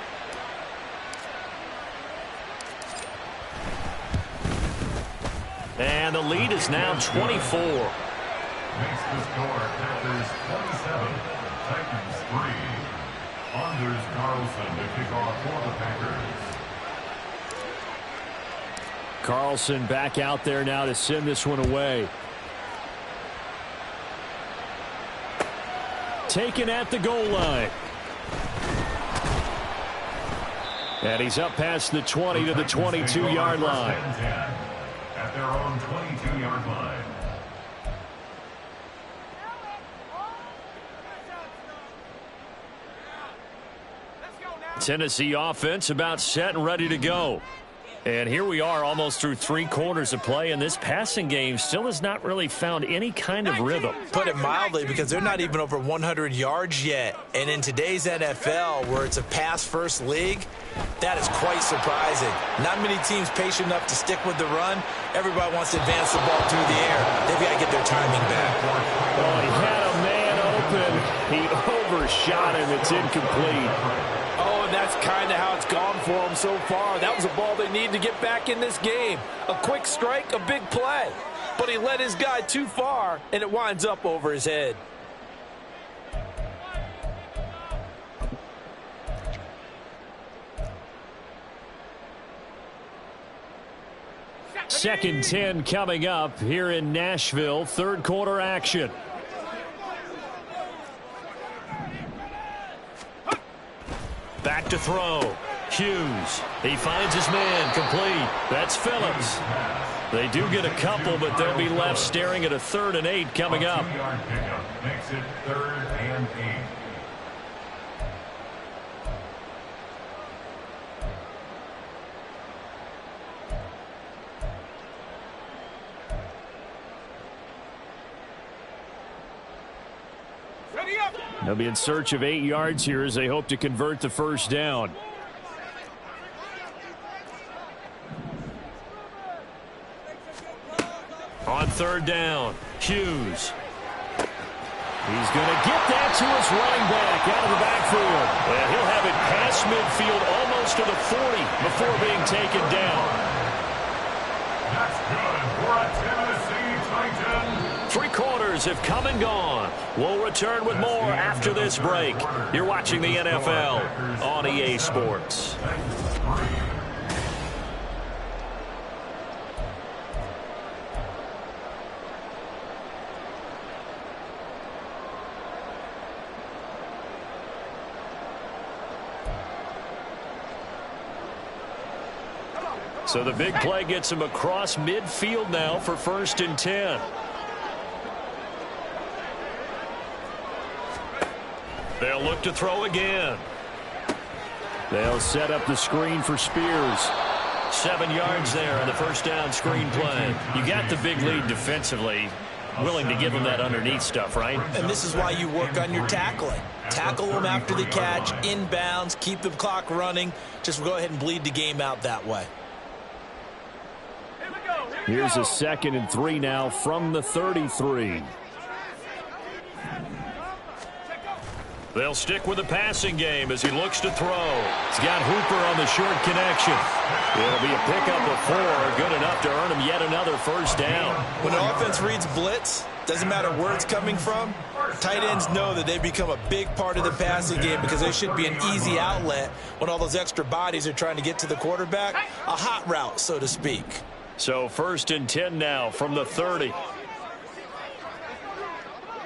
And the lead is now 24. Makes the score Packers 27, Titans 3. Anders Carlson to kick off for the Packers. Carlson back out there now to send this one away. Taken at the goal line. And he's up past the 20 to the 22-yard line. At their own 22-yard line. Tennessee offense about set and ready to go. And here we are almost through 3 quarters of play, and this passing game still has not really found any kind of rhythm. Put it mildly, because they're not even over 100 yards yet. And in today's NFL, where it's a pass-first league, that is quite surprising. Not many teams patient enough to stick with the run. Everybody wants to advance the ball through the air. They've got to get their timing back. Oh, he had a man open. He overshot him. It's incomplete. Oh, and that's kind of how it's gone for them so far. That was a ball they need to get back in this game. A quick strike, a big play. But he led his guy too far, and it winds up over his head. Second 10 coming up here in Nashville. Third quarter action. Back to throw. Hughes. He finds his man. Complete. That's Phillips. They do get a couple, but they'll be left staring at a 3rd and 8 coming up. 2-yard pickup makes it 3rd and 8. They'll be in search of 8 yards here as they hope to convert the first down. On 3rd down, Hughes. He's going to get that to his running back out of the backfield. And he'll have it past midfield almost to the 40 before being taken down. That's good for a Tennessee Titan. 3 quarters have come and gone. We'll return with more after this break. You're watching the NFL on EA Sports. So the big play gets him across midfield now for 1st and 10. They'll look to throw again. They'll set up the screen for Spears. 7 yards there on the first down screen play. You got the big lead defensively. Willing to give them that underneath stuff, right? And this is why you work on your tackling. Tackle them after the catch, inbounds, keep the clock running. Just go ahead and bleed the game out that way. Here's a 2nd and 3 now from the 33. They'll stick with the passing game as he looks to throw. He's got Hooper on the short connection. It'll be a pickup of 4, good enough to earn him yet another first down. When the offense reads blitz, doesn't matter where it's coming from, Tight ends know that they've become a big part of the passing game because they should be an easy outlet when all those extra bodies are trying to get to the quarterback. A hot route, so to speak. So 1st and 10 now from the 30.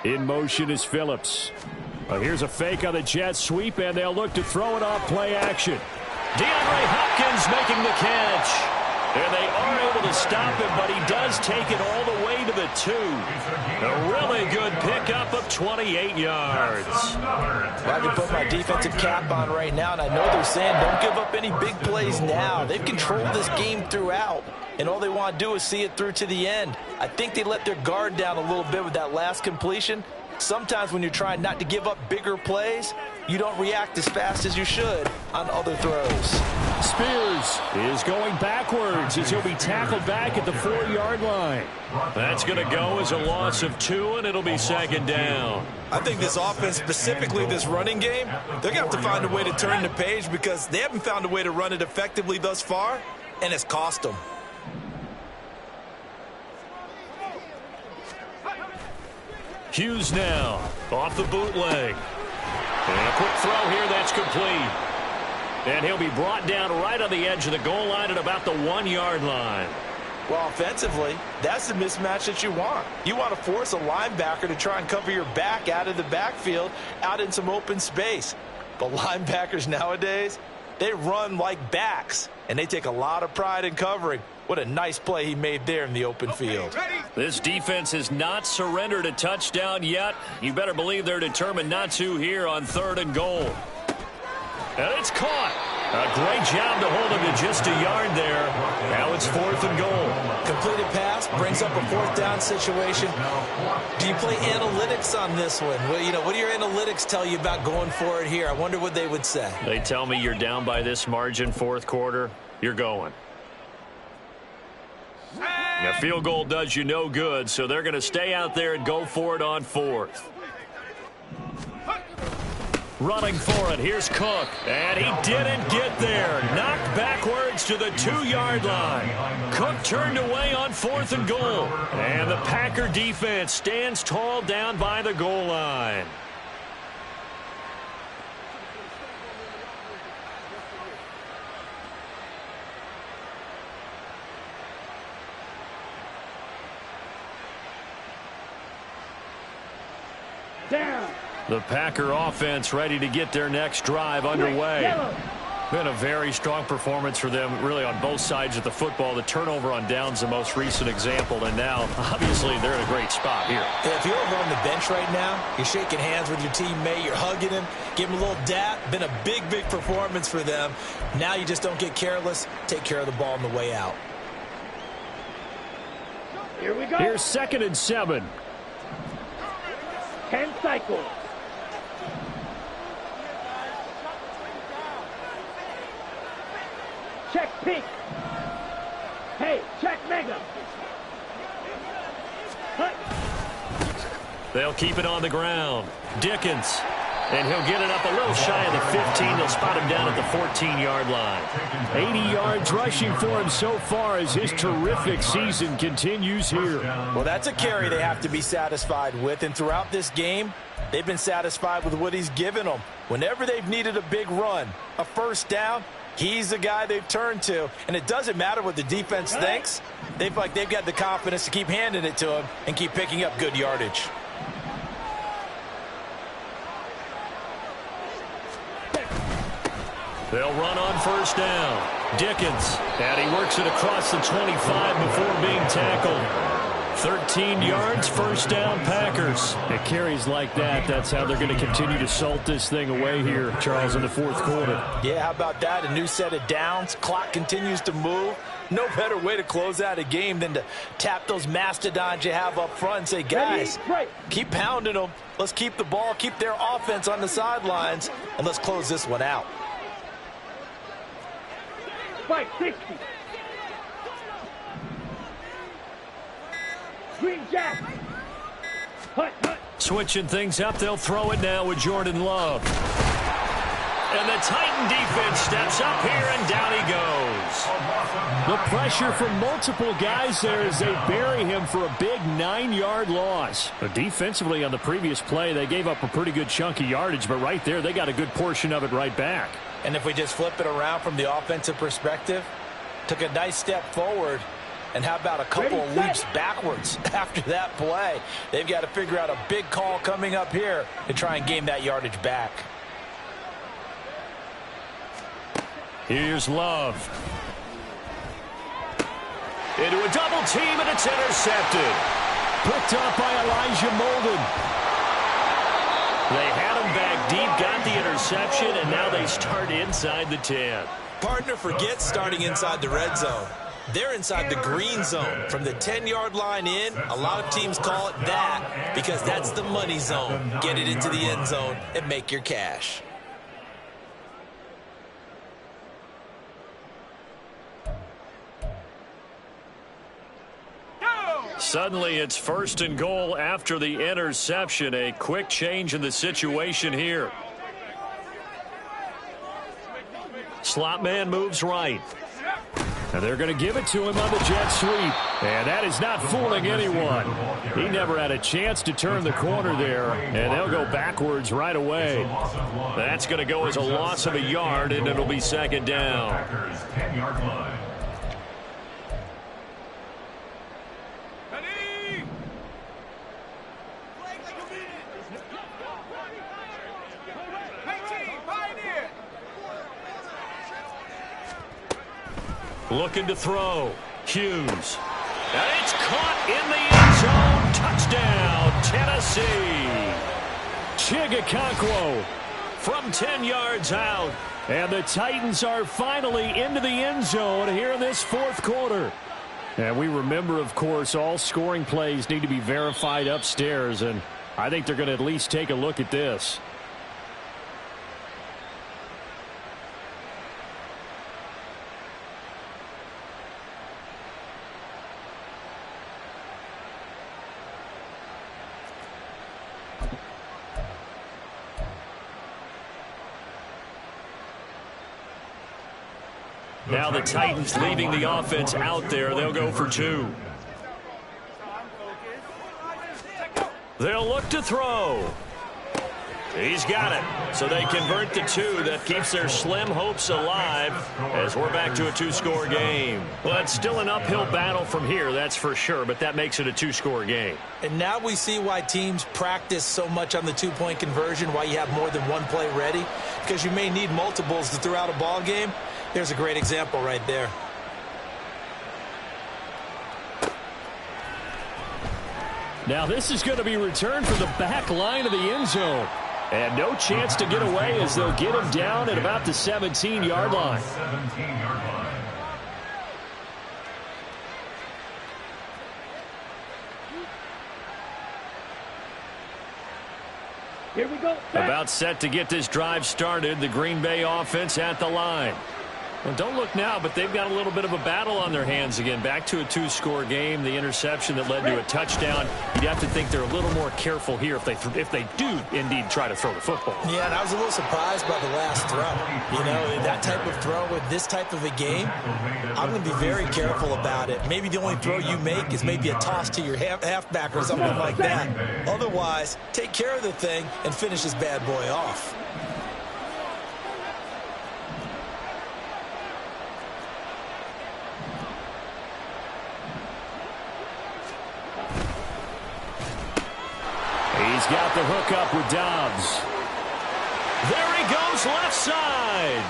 In motion is Phillips. Here's a fake on the jet sweep, and they'll look to throw it off play action. DeAndre Hopkins making the catch. And they are able to stop him, but he does take it all the way to the 2. A really good pickup of 28 yards. I can put my defensive cap on right now, and I know they're saying don't give up any big plays now. They've controlled this game throughout, and all they want to do is see it through to the end. I think they let their guard down a little bit with that last completion. Sometimes when you're trying not to give up bigger plays, you don't react as fast as you should on other throws. Spears is going backwards as he'll be tackled back at the 4-yard line. That's going to go as a loss of 2, and it'll be 2nd down. I think this offense, specifically this running game, they're going to have to find a way to turn the page because they haven't found a way to run it effectively thus far, and it's cost them. Hughes now off the bootleg. And a quick throw here that's complete. And he'll be brought down right on the edge of the goal line at about the 1-yard line. Well, offensively, that's the mismatch that you want. You want to force a linebacker to try and cover your back out of the backfield, out in some open space. But linebackers nowadays, they run like backs, and they take a lot of pride in covering. What a nice play he made there in the open field. This defense has not surrendered a touchdown yet. You better believe they're determined not to here on 3rd and goal. And it's caught. A great job to hold him to just a yard there. Now it's 4th and goal. Completed pass brings up a 4th down situation. Do you play analytics on this one? Well, you know, what do your analytics tell you about going for it here? I wonder what they would say. They tell me you're down by this margin 4th quarter. You're going. Now, field goal does you no good, so they're going to stay out there and go for it on 4th. Running for it, here's Cook, and he didn't get there. Knocked backwards to the 2-yard line. Cook turned away on 4th and goal, and the Packer defense stands tall down by the goal line. Down. The Packer offense ready to get their next drive underway. Been a very strong performance for them, really, on both sides of the football. The turnover on downs the most recent example, and now, obviously, they're in a great spot here. Yeah, if you're over on the bench right now, you're shaking hands with your teammate, you're hugging him, give him a little dap. Been a big, big performance for them. Now you just don't get careless. Take care of the ball on the way out. Here we go. Here's 2nd and 7. 10 cycles. Check pink. Hey, check mega. Hut. They'll keep it on the ground. Dickens. And he'll get it up a little shy of the 15. They'll spot him down at the 14-yard line. 80 yards rushing for him so far as his terrific season continues here. Well, that's a carry they have to be satisfied with, and throughout this game, they've been satisfied with what he's given them. Whenever they've needed a big run, a 1st down, he's the guy they've turned to, and it doesn't matter what the defense thinks. They've got the confidence to keep handing it to him and keep picking up good yardage. They'll run on 1st down. Dickens, and he works it across the 25 before being tackled. 13 yards, 1st down, Packers. It carries like that. That's how they're going to continue to salt this thing away here, Charles, in the 4th quarter. Yeah, how about that? A new set of downs. Clock continues to move. No better way to close out a game than to tap those mastodons you have up front and say, guys, keep pounding them. Let's keep the ball, keep their offense on the sidelines, and let's close this one out. Spike 60. Green Jack. Hut, hut. Switching things up, they'll throw it now with Jordan Love. And the Titan defense steps up here, and down he goes. The pressure from multiple guys there as they bury him for a big 9-yard loss. But defensively on the previous play, they gave up a pretty good chunk of yardage, but right there, they got a good portion of it right back. And if we just flip it around from the offensive perspective, took a nice step forward, and how about a couple of leaps backwards after that play? They've got to figure out a big call coming up here to try and gain that yardage back. Here's Love. Into a double team, and it's intercepted. Picked up by Elijah Molden. They had him back deep, got the interception, and now they start inside the 10. Partner forgets starting inside the red zone. They're inside the green zone. From the 10-yard line in, a lot of teams call it that because that's the money zone. Get it into the end zone and make your cash. Suddenly, it's 1st and goal after the interception. A quick change in the situation here. Slot man moves right. And they're going to give it to him on the jet sweep. And that is not fooling anyone. He never had a chance to turn the corner there. And they'll go backwards right away. That's going to go as a loss of a yard, and it'll be 2nd down. Packers 10-yard line. Looking to throw. Hughes. And it's caught in the end zone. Touchdown, Tennessee. Chigakonkwo From 10 yards out. And the Titans are finally into the end zone here in this 4th quarter. And we remember, of course, all scoring plays need to be verified upstairs. And I think they're going to at least take a look at this. Now the Titans leaving the offense out there. They'll go for 2. They'll look to throw. He's got it. So they convert the 2. That keeps their slim hopes alive as we're back to a 2-score game. Well, it's still an uphill battle from here, that's for sure, but that makes it a 2-score game. And now we see why teams practice so much on the 2-point conversion, why you have more than one play ready, because you may need multiples to throw out a ball game. There's a great example right there. Now this is going to be returned from the back line of the end zone. And no chance to get away as they'll get him down at about the 17-yard line. 17-yard line. Here we go. About set to get this drive started. The Green Bay offense at the line. Well, don't look now, but they've got a little bit of a battle on their hands again. Back to a 2-score game. The interception that led to a touchdown. You'd have to think they're a little more careful here if they do indeed try to throw the football. Yeah, and I was a little surprised by the last throw. You know, that type of throw with this type of a game, I'm going to be very careful about it. Maybe the only throw you make is maybe a toss to your halfback or something like that. Otherwise, take care of the thing and finish this bad boy off. He's got the hook up with Dobbs. There he goes, left side.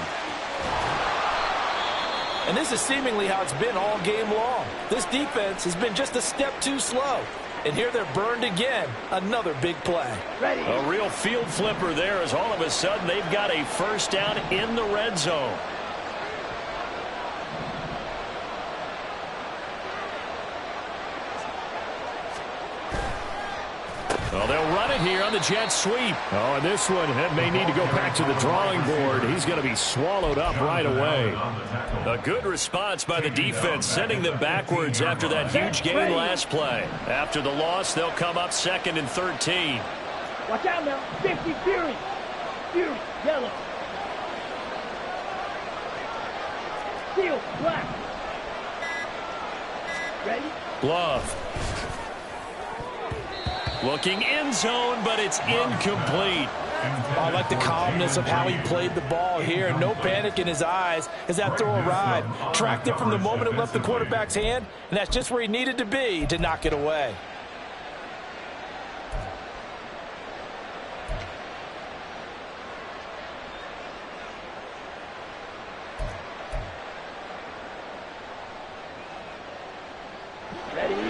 And this is seemingly how it's been all game long. This defense has been just a step too slow. And here they're burned again. Another big play. Ready. A real field flipper there as all of a sudden they've got a 1st down in the red zone. Well, they'll run it here on the jet sweep. Oh, and this one may need to go back to the drawing board. He's going to be swallowed up right away. A good response by the defense, sending them backwards after that huge gain last play. After the loss, they'll come up 2nd and 13. Watch out now. 50, Fury. Fury, yellow. Seal, black. Ready? Love. Looking end zone, but it's incomplete. I like the calmness of how he played the ball here. No panic in his eyes as that throw arrived. Tracked it from the moment it left the quarterback's hand, and that's just where he needed to be to knock it away.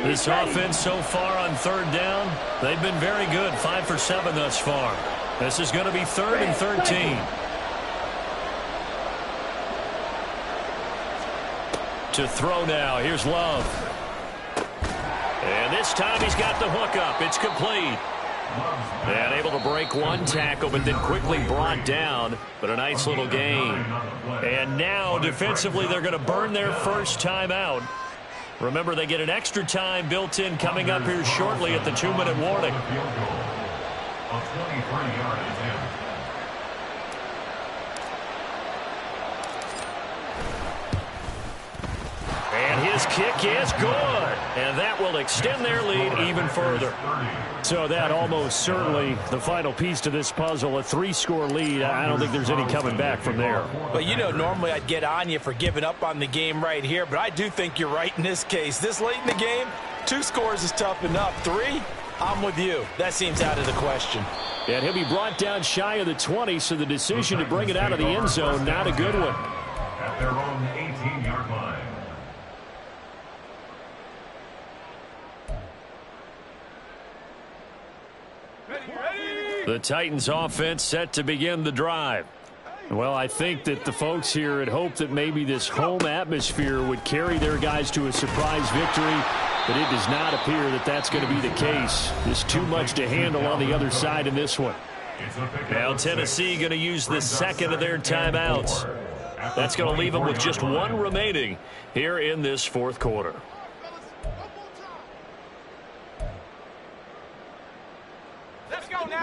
This offense so far on third down, they've been very good. 5 for 7 thus far. This is going to be 3rd and 13. To throw now. Here's Love. And this time he's got the hook up. It's complete. And able to break one tackle, but then quickly brought down. But a nice little gain. And now defensively they're going to burn their first time out. Remember, they get an extra time built in coming up here shortly at the 2-minute warning. And his kick is good. And that will extend their lead even further. So that almost certainly the final piece to this puzzle, a 3-score lead. I don't think there's any coming back from there. But you know, normally I'd get on you for giving up on the game right here, but I do think you're right in this case. This late in the game, 2 scores is tough enough. 3, I'm with you. That seems out of the question. And he'll be brought down shy of the 20, so the decision to bring it out of the end zone, not a good one. At their own 18-yard line. The Titans offense set to begin the drive. Well, I think that the folks here had hoped that maybe this home atmosphere would carry their guys to a surprise victory, but it does not appear that that's going to be the case. There's too much to handle on the other side in this one. Now Tennessee going to use the second of their timeouts. That's going to leave them with just 1 remaining here in this 4th quarter.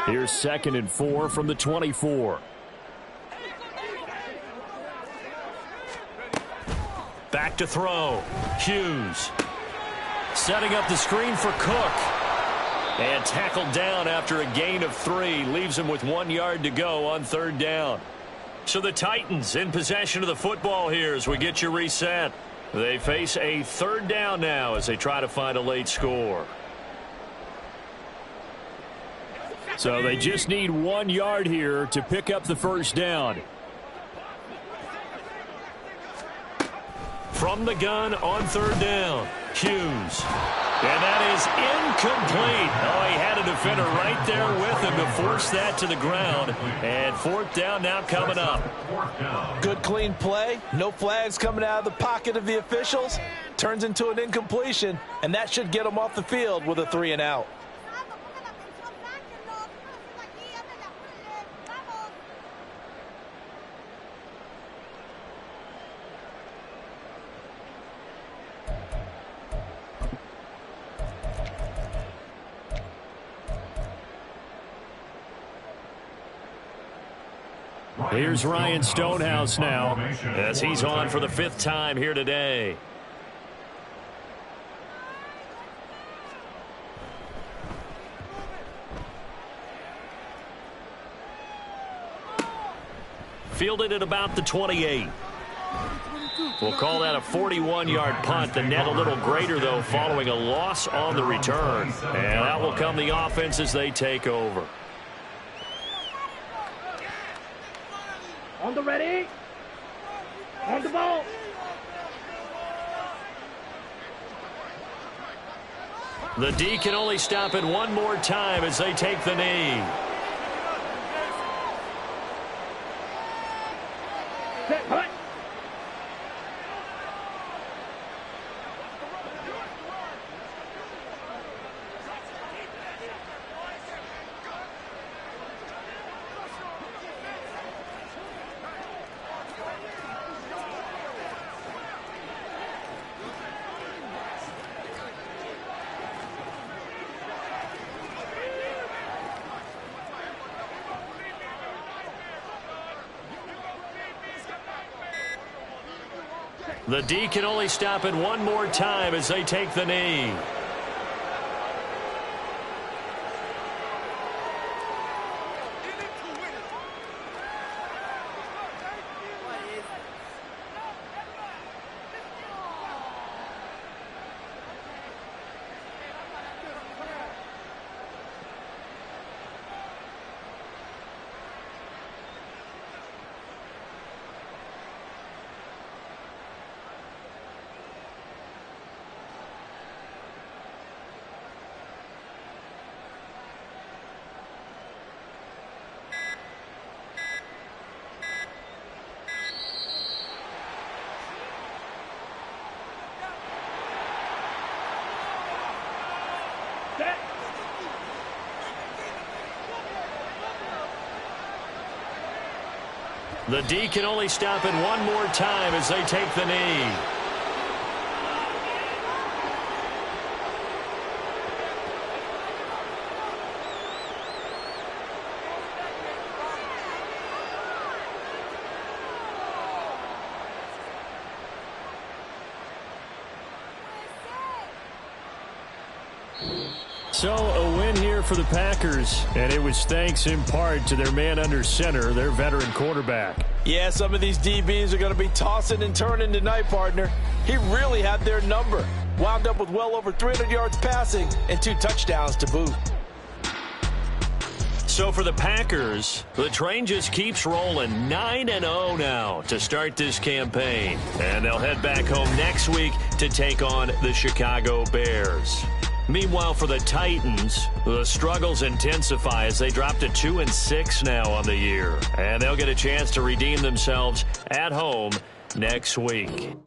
Here's 2nd and 4 from the 24. Back to throw. Hughes. Setting up the screen for Cook. And tackled down after a gain of 3. Leaves him with 1 yard to go on 3rd down. So the Titans in possession of the football here as we get you reset. They face a 3rd down now as they try to find a late score. So they just need 1 yard here to pick up the first down. From the gun on 3rd down, Hughes. And that is incomplete. Oh, he had a defender right there with him to force that to the ground. And 4th down now coming up. Good clean play. No flags coming out of the pocket of the officials. Turns into an incompletion, and that should get them off the field with a 3 and out. Here's Ryan Stonehouse now as he's on for the 5th time here today. Fielded at about the 28. We'll call that a 41-yard punt. The net a little greater, though, following a loss on the return. And out will come the offense as they take over. On the ready. On the ball. The D can only stop it 1 more time as they take the knee. Set, hut. The D can only stop it one more time as they take the knee. The D can only stop it one more time as they take the knee. So a win here for the Packers, and it was thanks in part to their man under center, their veteran quarterback. Yeah, some of these DBs are going to be tossing and turning tonight, partner. He really had their number. Wound up with well over 300 yards passing and 2 touchdowns to boot. So for the Packers, the train just keeps rolling 9-0 now to start this campaign. And they'll head back home next week to take on the Chicago Bears. Meanwhile, for the Titans, the struggles intensify as they drop to 2-6 now on the year. And they'll get a chance to redeem themselves at home next week.